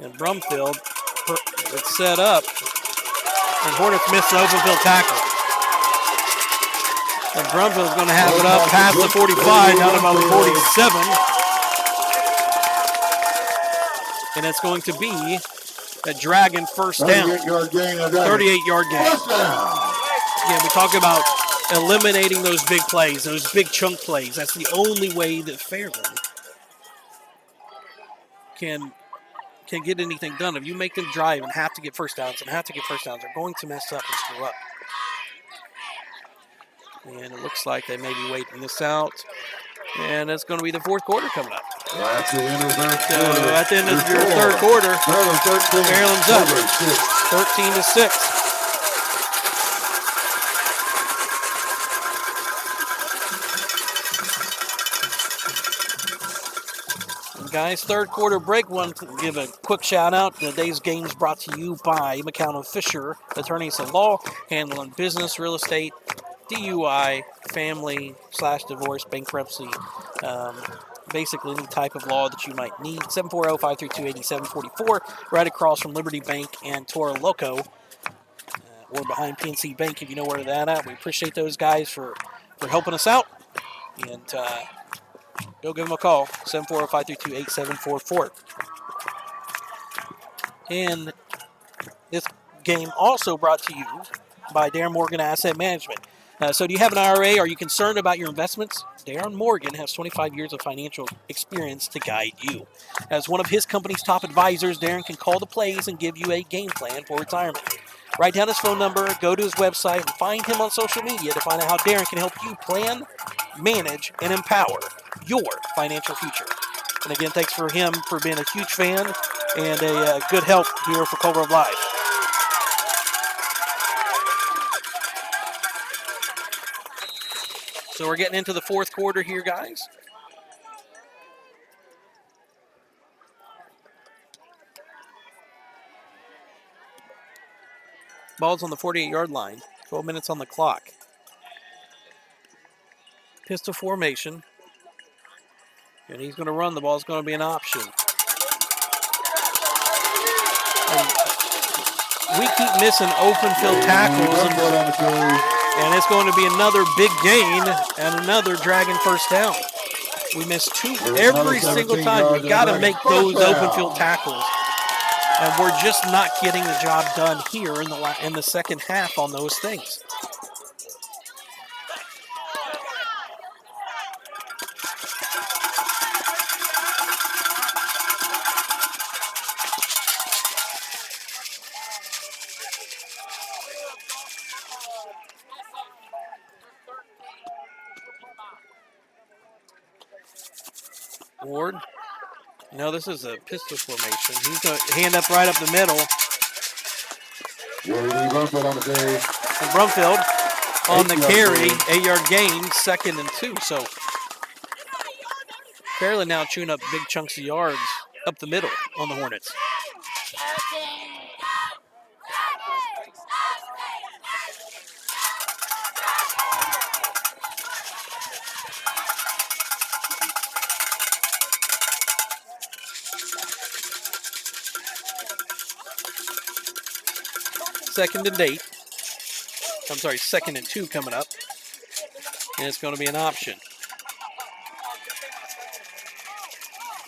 And Brumfield, it's set up. And Hornets miss the open field tackle. And Brumfield's going to have it up past the 45, down about the 47. And it's going to be a Dragon first down. 38-yard gain. Again, we talk about eliminating those big plays, those big chunk plays. That's the only way that Fairland can get anything done. If you make them drive and have to get first downs, they're going to mess up and screw up. And it looks like they may be waiting this out. And it's going to be the fourth quarter coming up. At the end of the third So quarter. at the end of your third quarter, Fairland's up 13-6. Guys, third quarter break. Want to give a quick shout out. Today's game is brought to you by McCown & Fisher, attorneys at law, handling business, real estate, DUI, family/divorce, bankruptcy, basically any type of law that you might need. 740-532-8744, right across from Liberty Bank and Toro Loco, or behind PNC Bank if you know where that at. We appreciate those guys for helping us out. And go give them a call, 740-532-8744. And this game also brought to you by Darren Morgan Asset Management. So do you have an IRA? Are you concerned about your investments? Darren Morgan has 25 years of financial experience to guide you. As one of his company's top advisors, Darren can call the plays and give you a game plan for retirement. Write down his phone number, go to his website, and find him on social media to find out how Darren can help you plan, manage, and empower your financial future. And again, thanks for him for being a huge fan and a good help here for Culver Live. So we're getting into the fourth quarter here, guys. Ball's on the 48-yard line. 12 minutes on the clock. Pistol formation. And he's going to run. The ball's going to be an option. And we keep missing open field tackles. And it's going to be another big gain and another Dragon first down. We miss two every single time. We've got to make those open field tackles. And we're just not getting the job done here in the second half on those things. Ward. No, this is a pistol formation. He's going to hand up right up the middle. And Brumfield on the carry, 8-yard gain, 2nd and 2. So Fairland now chewing up big chunks of yards up the middle on the Hornets. second and 8. I'm sorry, 2nd and 2 coming up. And it's going to be an option.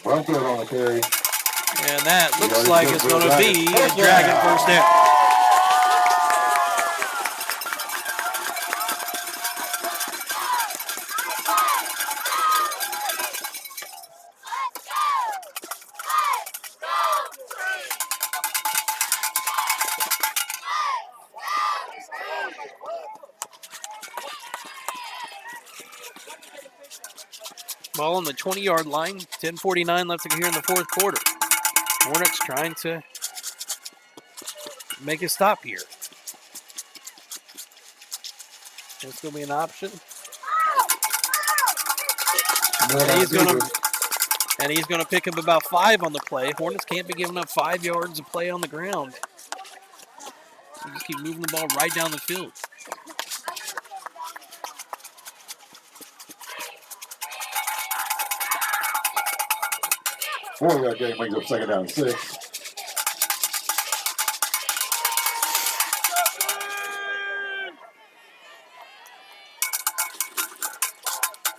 Brumfield on the carry. And that looks like it's going to be a Dragon first down. Ball on the 20-yard line. 10:49 left to go here in the fourth quarter. Hornets trying to make a stop here. It's going to be an option. And he's going to pick up about 5 on the play. Hornets can't be giving up 5 yards of play on the ground. They just keep moving the ball right down the field. That game brings up 2nd down and 6.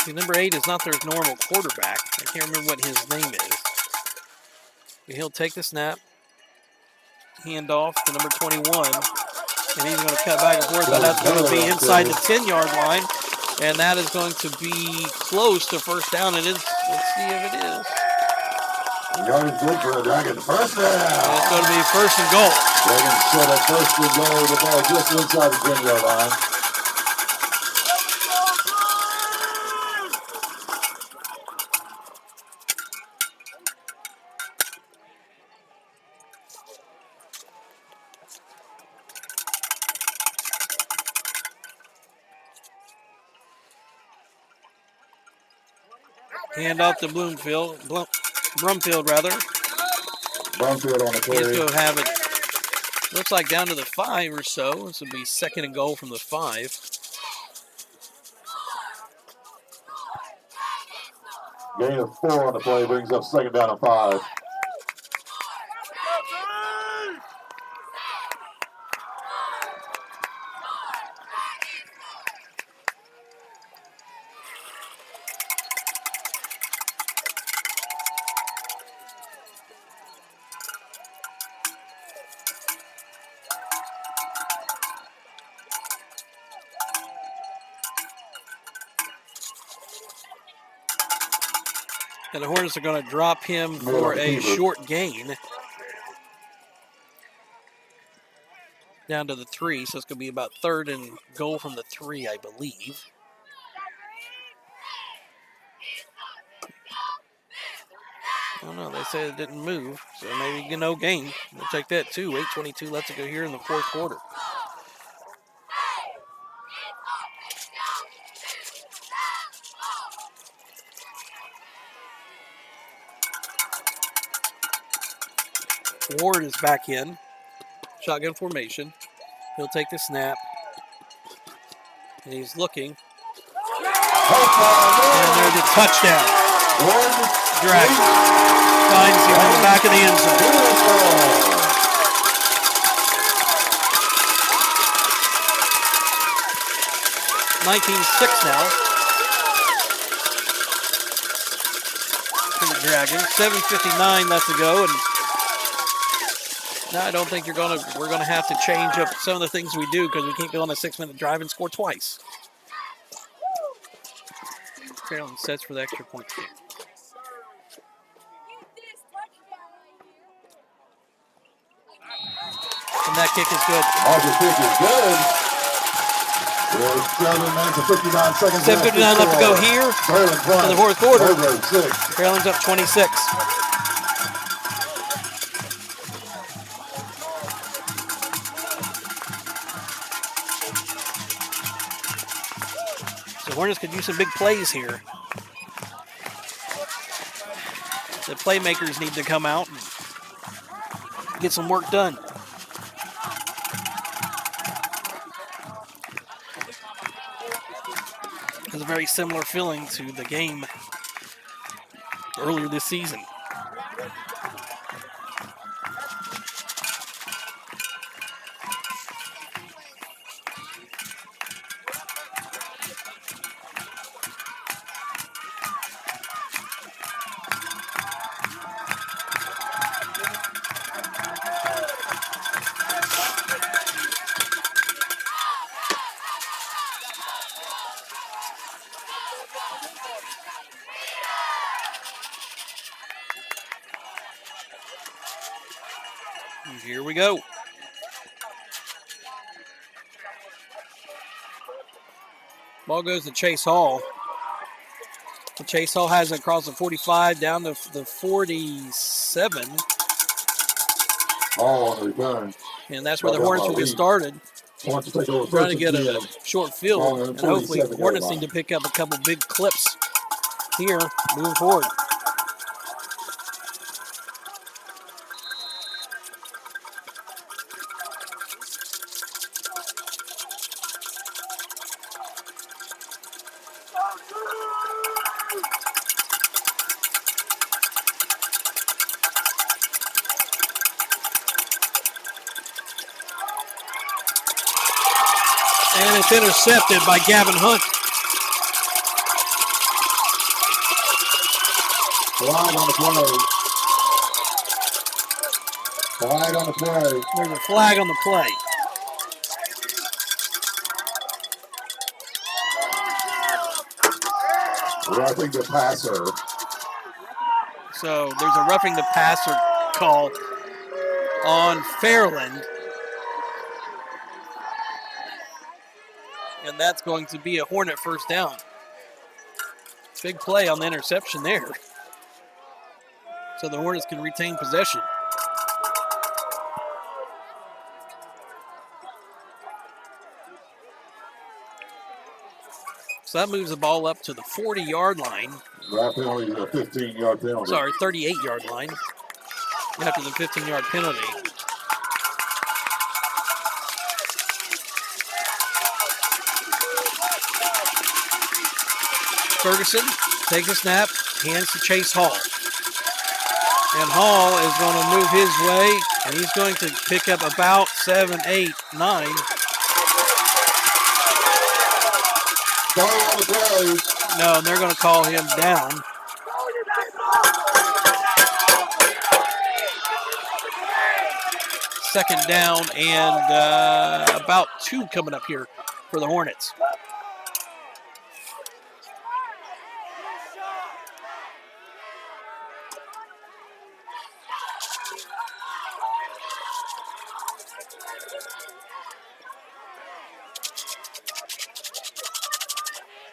See, number 8 is not their normal quarterback. I can't remember what his name is. But he'll take the snap, hand off to number 21, and he's going to cut back and forth. But that's going to be inside the 10-yard line, and that is going to be close to first down. It is. Let's see if it is. Yardage good for the Dragons. First down. And it's going to be first and goal. Dragons set up first and goal. The ball just inside the 10-yard line. Hand off to Brumfield rather. Brumfield on the carry. He's going to have it, looks like down to the 5 or so. This will be 2nd and goal from the 5. Gain of 4 on the play brings up 2nd down and 5. And the Hornets are going to drop him for a short gain. Down to the 3, so it's going to be about 3rd and goal from the 3, I believe. I don't know, they said it didn't move, so maybe no gain. We'll take that too. 8:22 left to go here in the fourth quarter. Ward is back in. Shotgun formation. He'll take the snap. And he's looking. And there's a touchdown. Dragon finds him in the back of the end zone. 19-6 now. For the Dragons. 7:59 left to go, and no, I don't think we're gonna have to change up some of the things we do because we can't go on a 6-minute drive and score twice. Fairland sets for the extra point kick. And that kick is good. The kick is good. There's 7 minutes and 59 seconds. 7:59 left to go here in the fourth quarter. Fairland's up 26. So Hornets could use some big plays here. The playmakers need to come out and get some work done. It's a very similar feeling to the game earlier this season. go. Ball goes to Chase Hall. Chase Hall has it across the 45 down to the 47. All on the return. And that's where the Hornets will get started. Trying to get a short field. And hopefully the Hornets need to pick up a couple big clips here moving forward. And it's intercepted by Gavin Hunt. Flag on the play. Flag on the play. There's a flag on the play. Roughing the passer. So there's a roughing the passer call on Fairland. And that's going to be a Hornet first down. Big play on the interception there. So the Hornets can retain possession. So that moves the ball up to the 40-yard line. That penalty is a 15-yard penalty. Sorry, 38-yard line. After the 15-yard penalty. Ferguson takes a snap, hands to Chase Hall. And Hall is going to move his way, and he's going to pick up about 7, 8, 9. No, they're going to call him down. Second down and about 2 coming up here for the Hornets.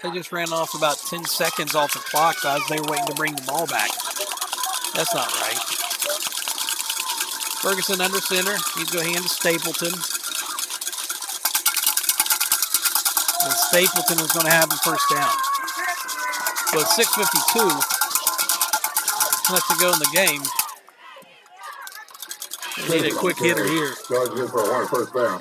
They just ran off about 10 seconds off the clock as they were waiting to bring the ball back. That's not right. Ferguson under center. He's going to hand to Stapleton. And Stapleton is going to have the first down. So it's 6:52 left to go in the game. They need a quick hitter here. Charge in for a Hornet first down.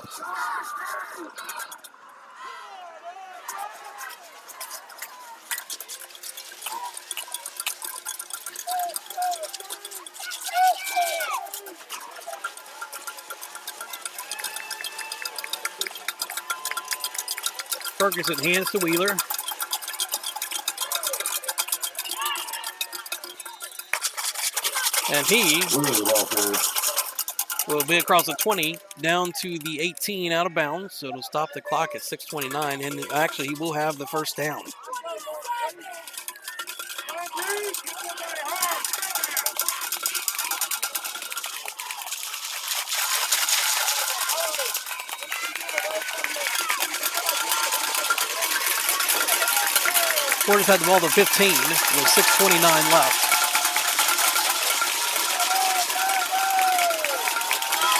Ferguson hands to Wheeler. And he will be across the 20 down to the 18 out of bounds. So it'll stop the clock at 6:29. And actually, he will have the first down. Hornets had the ball to 15 with 6:29 left.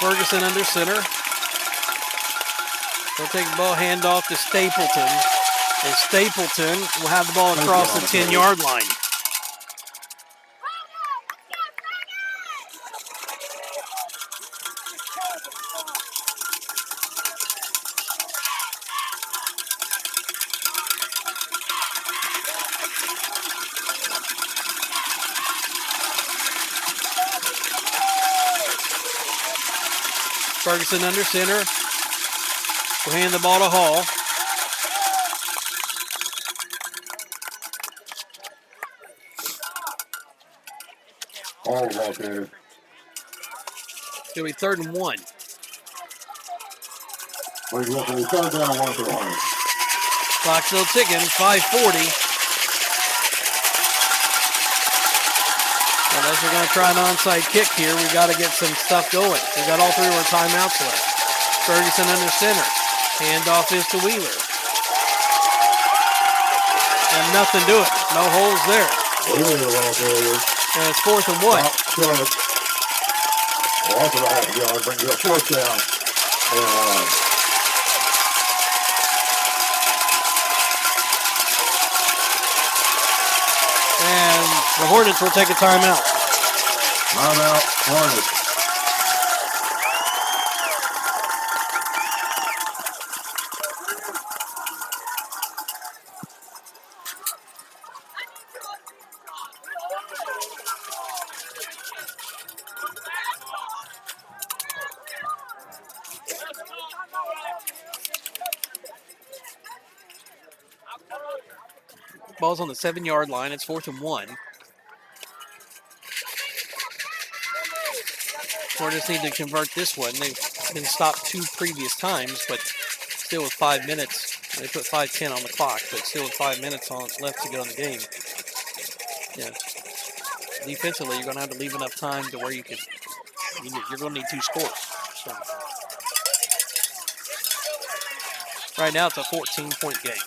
Ferguson under center. They'll take the ball, hand off to Stapleton. And Stapleton will have the ball across the 10-yard line. Ferguson under center. Will hand the ball to Hall. Hall out there. It'll be 3rd and 1. Third down and 1 for the Hornets. Clock still ticking. 5:40. Unless we're going to try an onside kick here, we've got to get some stuff going. We've got all 3 of our timeouts left. Ferguson under center. Handoff is to Wheeler. And nothing to it. No holes there. And it's 4th and what? Also, I have to go and bring you a 4th down. And the Hornets will take a timeout. Timeout, Hornets. Ball's on the 7-yard line. It's 4th and 1. Hornets need to convert this one. They've been stopped 2 previous times, but still with 5 minutes. They put 5:10 on the clock, but still with 5 minutes left to get on the game. Yeah. Defensively, you're going to have to leave enough time to where you're going to need 2 scores. So. Right now, it's a 14-point game.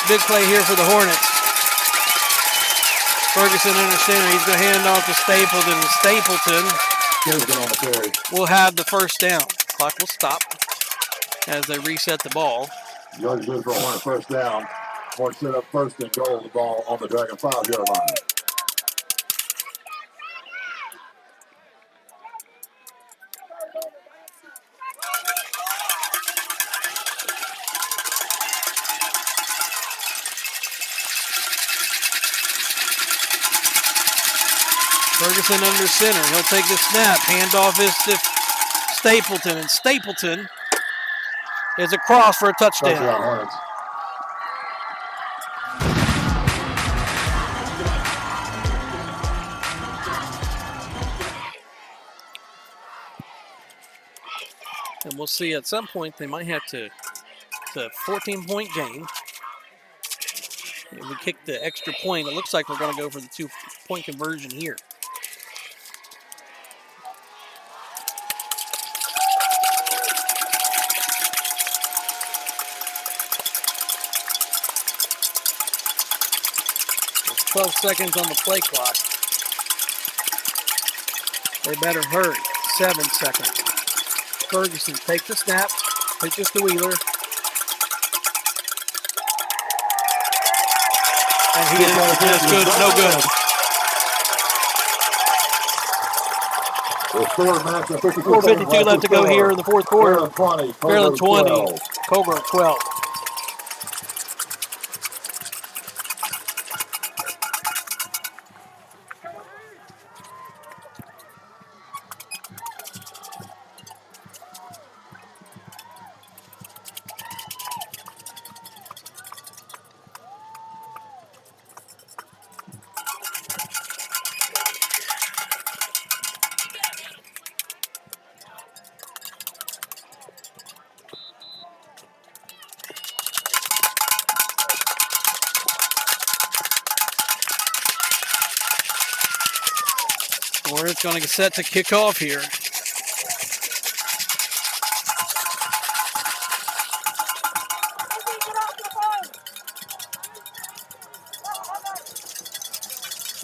Big play here for the Hornets. Ferguson under center. He's going to hand off to Stapleton. Stapleton will have the first down. Clock will stop as they reset the ball. Yours good for a Hornet first down. Hornets set up 1st and goal. The ball on the Dragon 5-yard line. Ferguson under center. He'll take the snap. Handoff is to Stapleton. And Stapleton is across for a touchdown. Hornets. And we'll see at some point they might have to. It's a 14-point game. If we kick the extra point, it looks like we're going to go for the 2-point conversion here. There's 12 seconds on the play clock. They better hurry. 7 seconds. Ferguson takes the snap, pitches to Wheeler. And he is good, no good. 4:52 left to go here in the 4th quarter. Fairland 20, Coburg 12. Hornets going to get set to kick off here.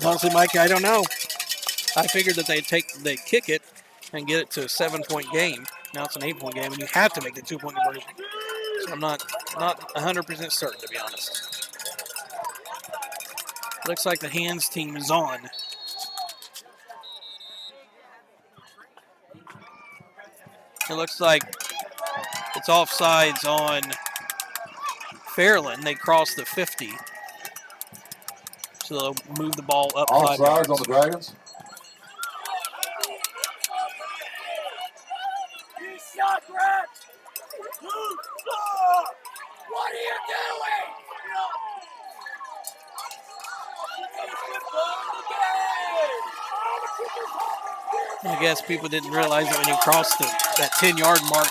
Honestly, Mike, I don't know. I figured that they'd kick it and get it to a 7-point game. Now it's an 8-point game, and you have to make the 2-point conversion. So I'm not 100% certain, to be honest. Looks like the hands team is on. It looks like it's offsides on Fairland. They crossed the 50. So they'll move the ball up 5 yards. Offsides on the Dragons. What are you doing? I guess people didn't realize that when you crossed that 10-yard mark.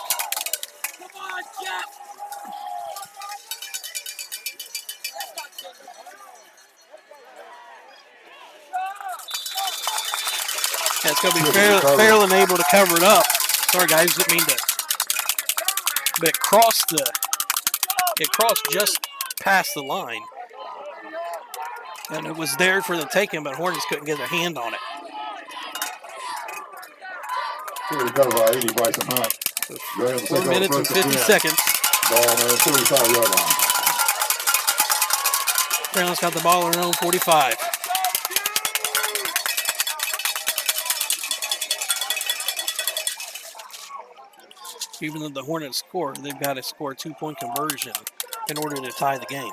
Yeah, it's going to be Fairland able to cover it up. Sorry, guys, didn't mean to. But it crossed just past the line. And it was there for the taking, but Hornets couldn't get a hand on it. 4 minutes and 50 seconds. Ball on the 45-yard line. Fairland's got the ball on their own 45. Even though the Hornets score, they've got to score a 2-point conversion in order to tie the game.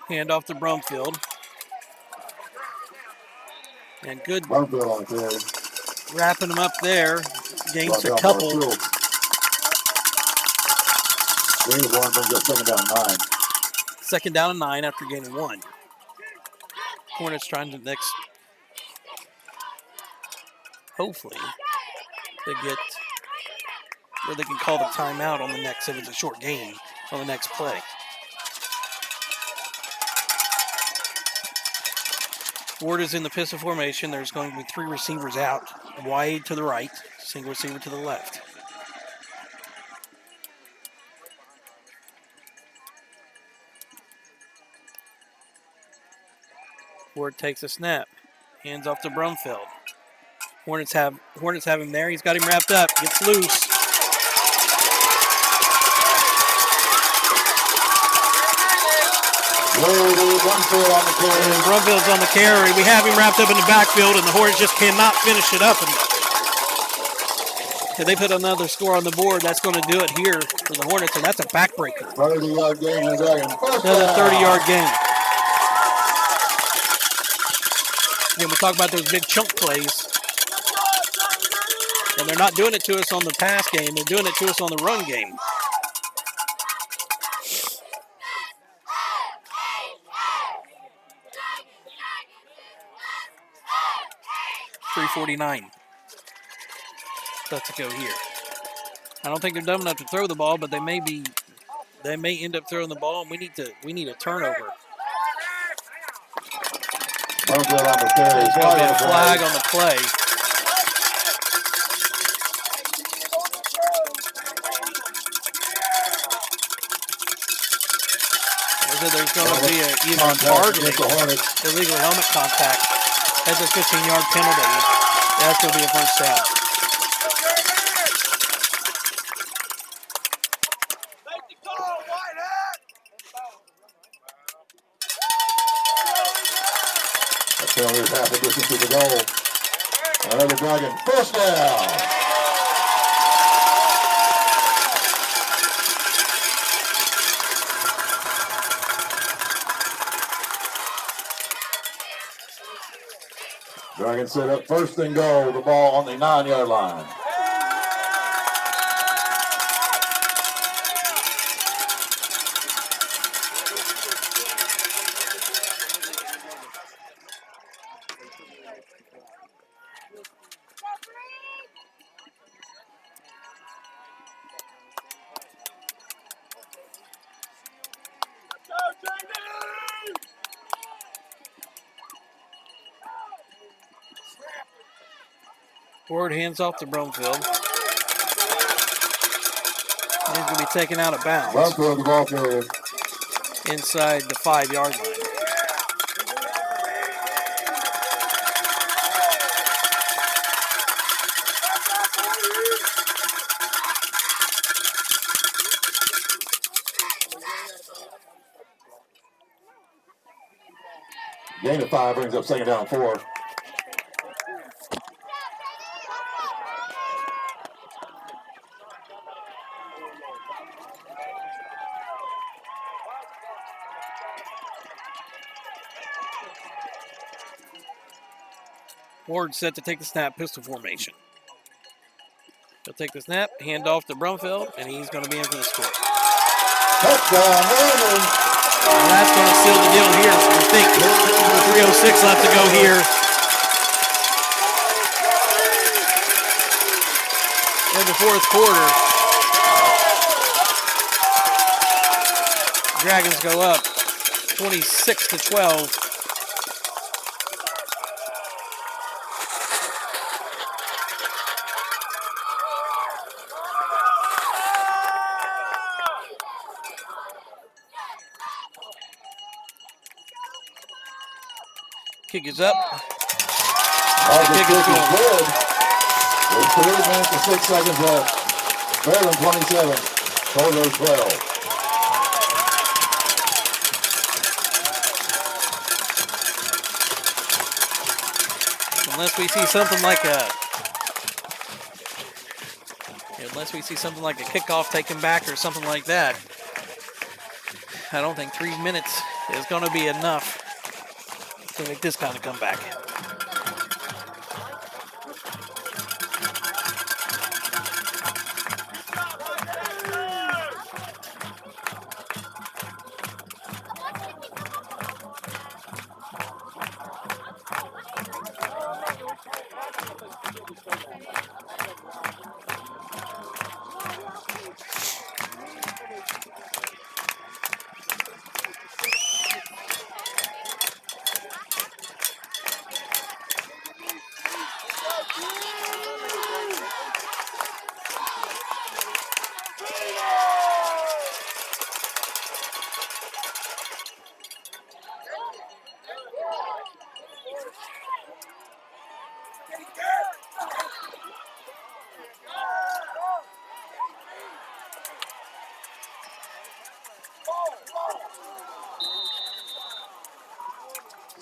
Hand off to Brumfield. And good wrapping them up there. Gains a couple. Second down and 9 after gaining 1. Hornets trying to hopefully, they get where they can call the timeout on the next, if it's a short game, on the next play. Ward is in the pistol formation. There's going to be 3 receivers out, wide to the right, single receiver to the left. Ward takes a snap, hands off to Brumfield. Hornets have him there. He's got him wrapped up. Gets loose. And Brumfield's on the carry. We have him wrapped up in the backfield, and the Hornets just cannot finish it up. If they put another score on the board, that's going to do it here for the Hornets, and that's a backbreaker. 30-yard gain. Another 30-yard gain. Again, we talk about those big chunk plays. And they're not doing it to us on the pass game. They're doing it to us on the run game. .349 left to go here. I don't think they're dumb enough to throw the ball, but they may end up throwing the ball, and we need a turnover. There's going to be a flag on the play. There's going to be either targeting, illegal helmet contact. That's a 15-yard penalty. That's going to be a first down. Taylor's half a distance to the goal. Another Dragon. First down. Dragon set up first and goal. The ball on the 9-yard line. Ward hands off to Brumfield. He's going to be taken out of bounds. Brumfield, the ball carrier. Inside the 5-yard line. Gain of 5 brings up second down 4. Ward set to take the snap, pistol formation. He'll take the snap, hand off to Brumfield, and he's going to be in for the score. Touchdown, Maryland. And that's going to seal the deal here. I think 3:06 left to go here in the fourth quarter. Dragons go up 26-12. Kick is up. Kick is good. With 3 minutes and 6 seconds left. Fairland 27, Provo 12. Unless we see something like a kickoff taken back or something like that, I don't think 3 minutes is going to be enough to make this kind of comeback.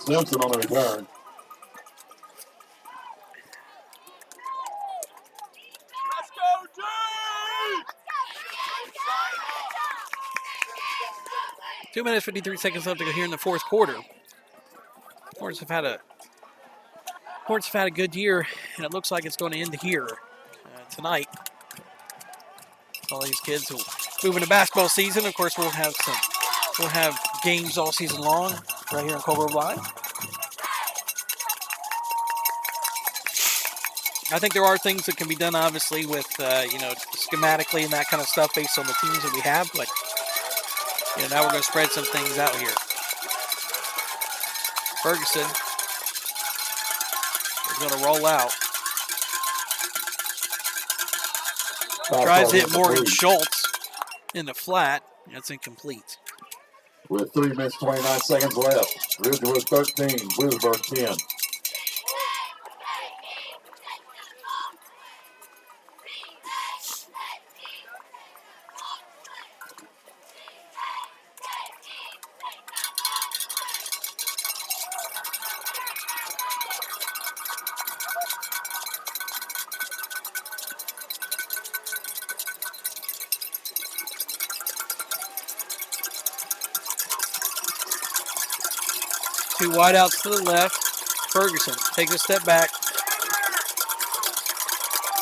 Simpson on the return. Let's go, Jay! 2 minutes, 53 seconds left to go here in the fourth quarter. Hornets have had a good year, and it looks like it's going to end here tonight. All these kids will move into basketball season. Of course, we'll have games all season long right here in Colgrove Live. I think there are things that can be done, obviously, with schematically and that kind of stuff based on the teams that we have. But now we're going to spread some things out here. Ferguson is going to roll out. Tries to hit Morgan Schultz in the flat. That's incomplete. With 3 minutes, 29 seconds left. Ridgewood 13, Bluesburg 10. Two wideouts to the left. Ferguson takes a step back.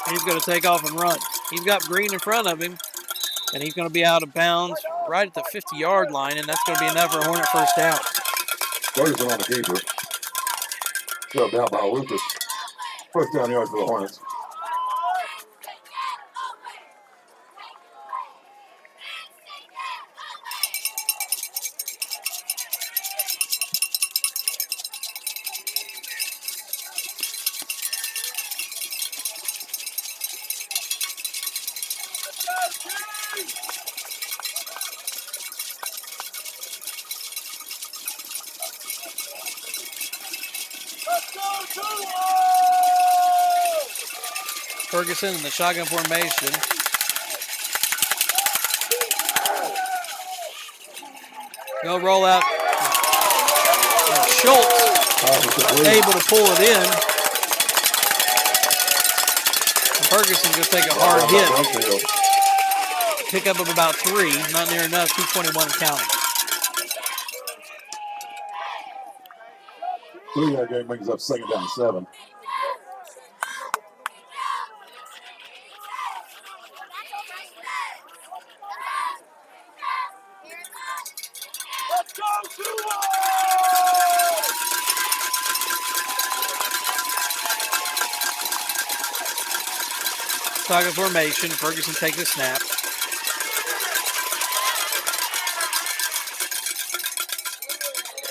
He's going to take off and run. He's got Green in front of him, and he's going to be out of bounds right at the 50-yard line, and that's going to be enough for a Hornet first down. Ferguson on the keeper. Shoved out by Lucas. First down yards for the Hornets. Ferguson in the shotgun formation. They'll roll out. And Schultz able to pull it in. And Ferguson going to take a hard hit. Pick up of about 3, not near enough, 2:21 and counting. 3-yard game brings up second down 7. Target formation. Ferguson takes a snap.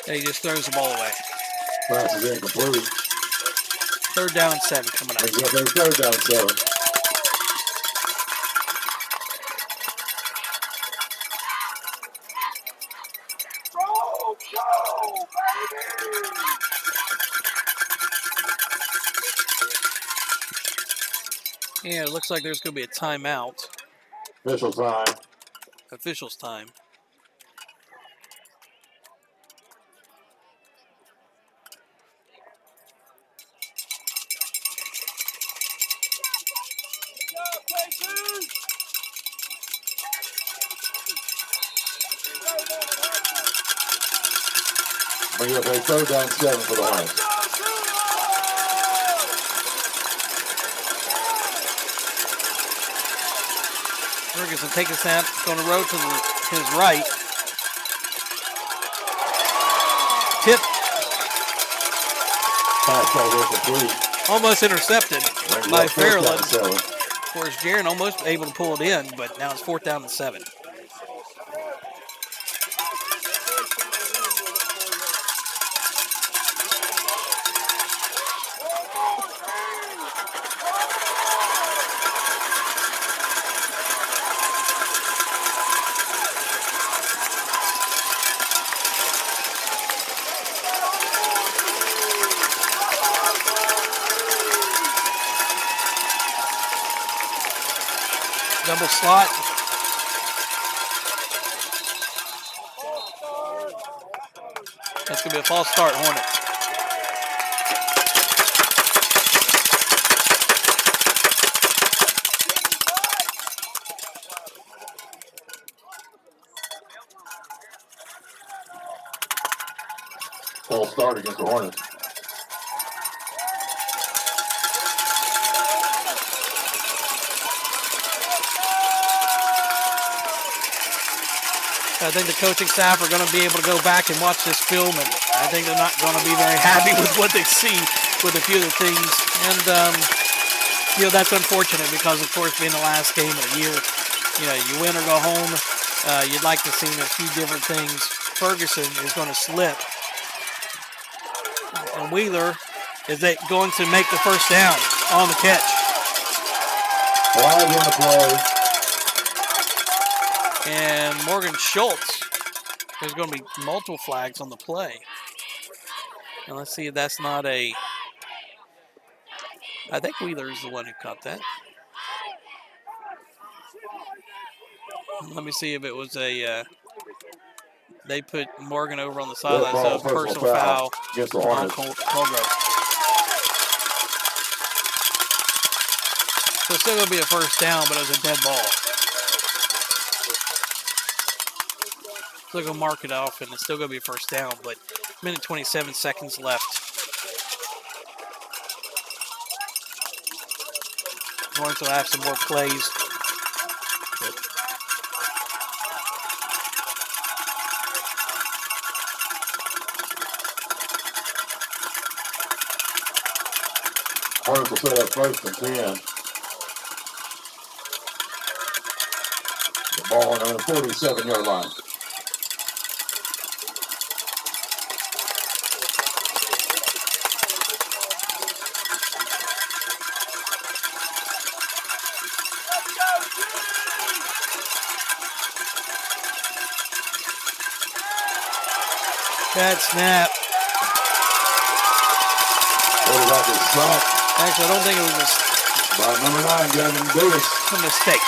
He just throws the ball away. Pass is incomplete. 3rd down and 7 coming up. There's 3rd down and 7. Yeah, it looks like there's going to be a timeout. Official time. Officials' time. Bring up a 3rd down and 7 for the Hornets. Ferguson takes a snap, going to roll to his right. Tip. Pass incomplete. Almost intercepted by Fairland. Of course, Jaron almost able to pull it in, but now it's 4th down and 7. Double slot. That's going to be a false start, Hornets. False start against the Hornets. I think the coaching staff are going to be able to go back and watch this film, and I think they're not going to be very happy with what they see with a few of the things. And, that's unfortunate because, of course, being the last game of the year, you win or go home. You'd like to see a few different things. Ferguson is going to slip. And Wheeler is going to make the 1st down on the catch. Flag on the play. And Morgan Schultz, there's going to be multiple flags on the play. And let's see if that's not I think Wheeler is the one who caught that. Let me see if it was they put Morgan over on the sideline, so it's personal foul on Colgrove. So it's still going to be a 1st down, but it was a dead ball. Still going to mark it off, and it's still going to be a 1st down, but 1:27 seconds left. Hornets will have some more plays. Hornets will set up 1st and 10. The ball on the 47-yard line. Bad snap. Actually, I don't think it was by number 9, Gavin Davis. A mistake.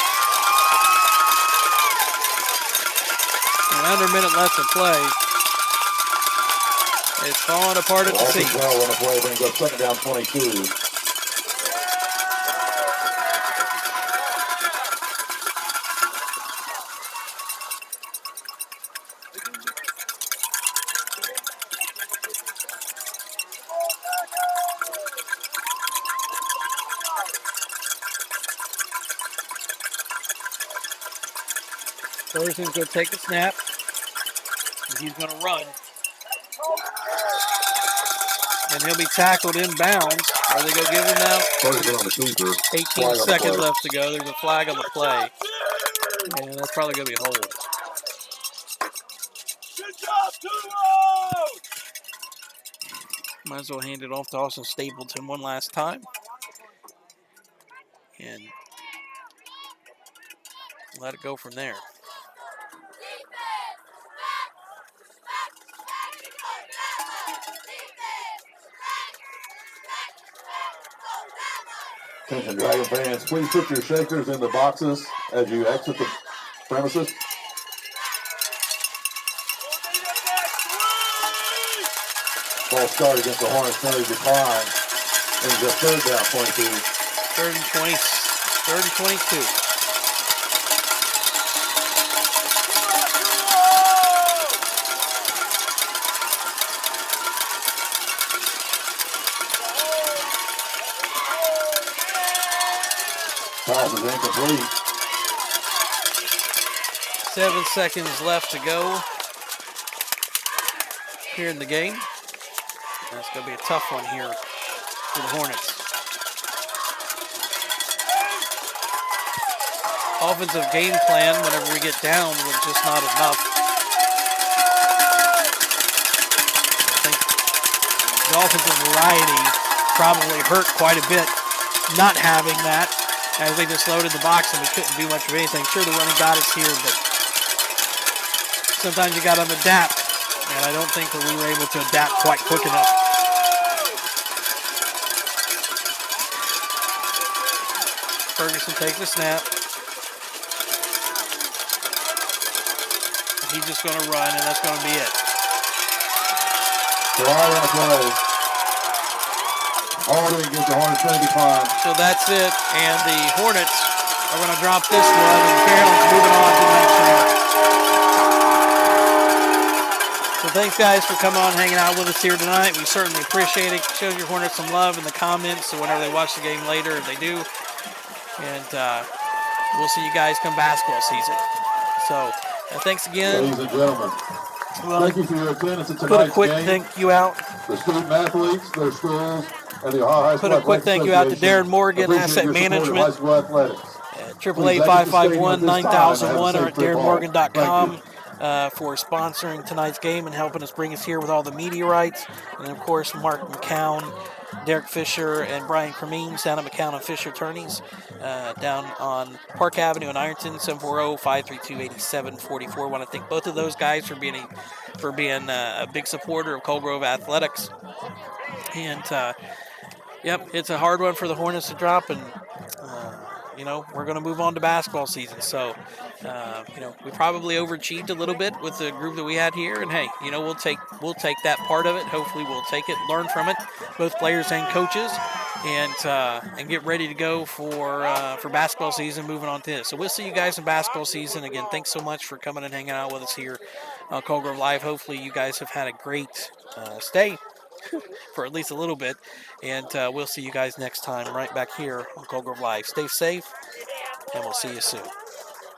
And under a minute left to play. It's falling apart at the seams. On the play brings up 2nd down 22. Ferguson's going to take the snap. And he's going to run. And he'll be tackled inbounds. Are they going to give him out? Ferguson on the keeper. 18 seconds left to go. There's a flag on the play. And that's probably going to be a hold. Good job, 2-0! Might as well hand it off to Austin Stapleton one last time. And let it go from there. Attention, Dragon fans, please put your shakers in the boxes as you exit the premises. False start against the Hornets, penalty decline. And just third down, 22. Third and 22. Pass is incomplete. 7 seconds left to go here in the game. That's going to be a tough one here for the Hornets. Offensive game plan, whenever we get down, was just not enough. I think the offensive variety probably hurt quite a bit not having that, as they just loaded the box and we couldn't do much of anything. Sure, the running got us here, but sometimes you got to adapt, and I don't think that we were able to adapt quite quick enough. Ferguson takes the snap. He's just going to run, and that's going to be it. July on the play. Already gets the Hornets penalty decline. So that's it, and the Hornets are going to drop this one, and Fairland's moving on to the next round. So thanks, guys, for coming on and hanging out with us here tonight. We certainly appreciate it. Show your Hornets some love in the comments, so whenever they watch the game later, if they do. And we'll see you guys come basketball season. So thanks again. Ladies and gentlemen, thank you for your attendance at tonight's Put a quick game. thank you out. The student athletes, their schools, and the Ohio High School Put a quick thank you out to Association Darren Morgan, appreciate Asset your support of Management. high school athletics. 888-551-9001 or at Thank you. darrenmorgan.com for sponsoring tonight's game and helping us bring us here with all the media rights. And, of course, Mark McCown, Derek Fisher, and Brian Cremeen, down at McCown and Fisher Attorneys, down on Park Avenue in Ironton, 740-532-8744. I want to thank both of those guys for being a big supporter of Coal Grove Athletics. And, yep, it's a hard one for the Hornets to drop, and we're going to move on to basketball season. So, we probably overachieved a little bit with the group that we had here. And hey, we'll take that part of it. Hopefully, we'll take it, learn from it, both players and coaches, and get ready to go for basketball season. Moving on to this. So we'll see you guys in basketball season. Again, thanks so much for coming and hanging out with us here on Coal Grove Live. Hopefully, you guys have had a great stay for at least a little bit. And we'll see you guys next time right back here on Coal Grove Live. Stay safe, and we'll see you soon.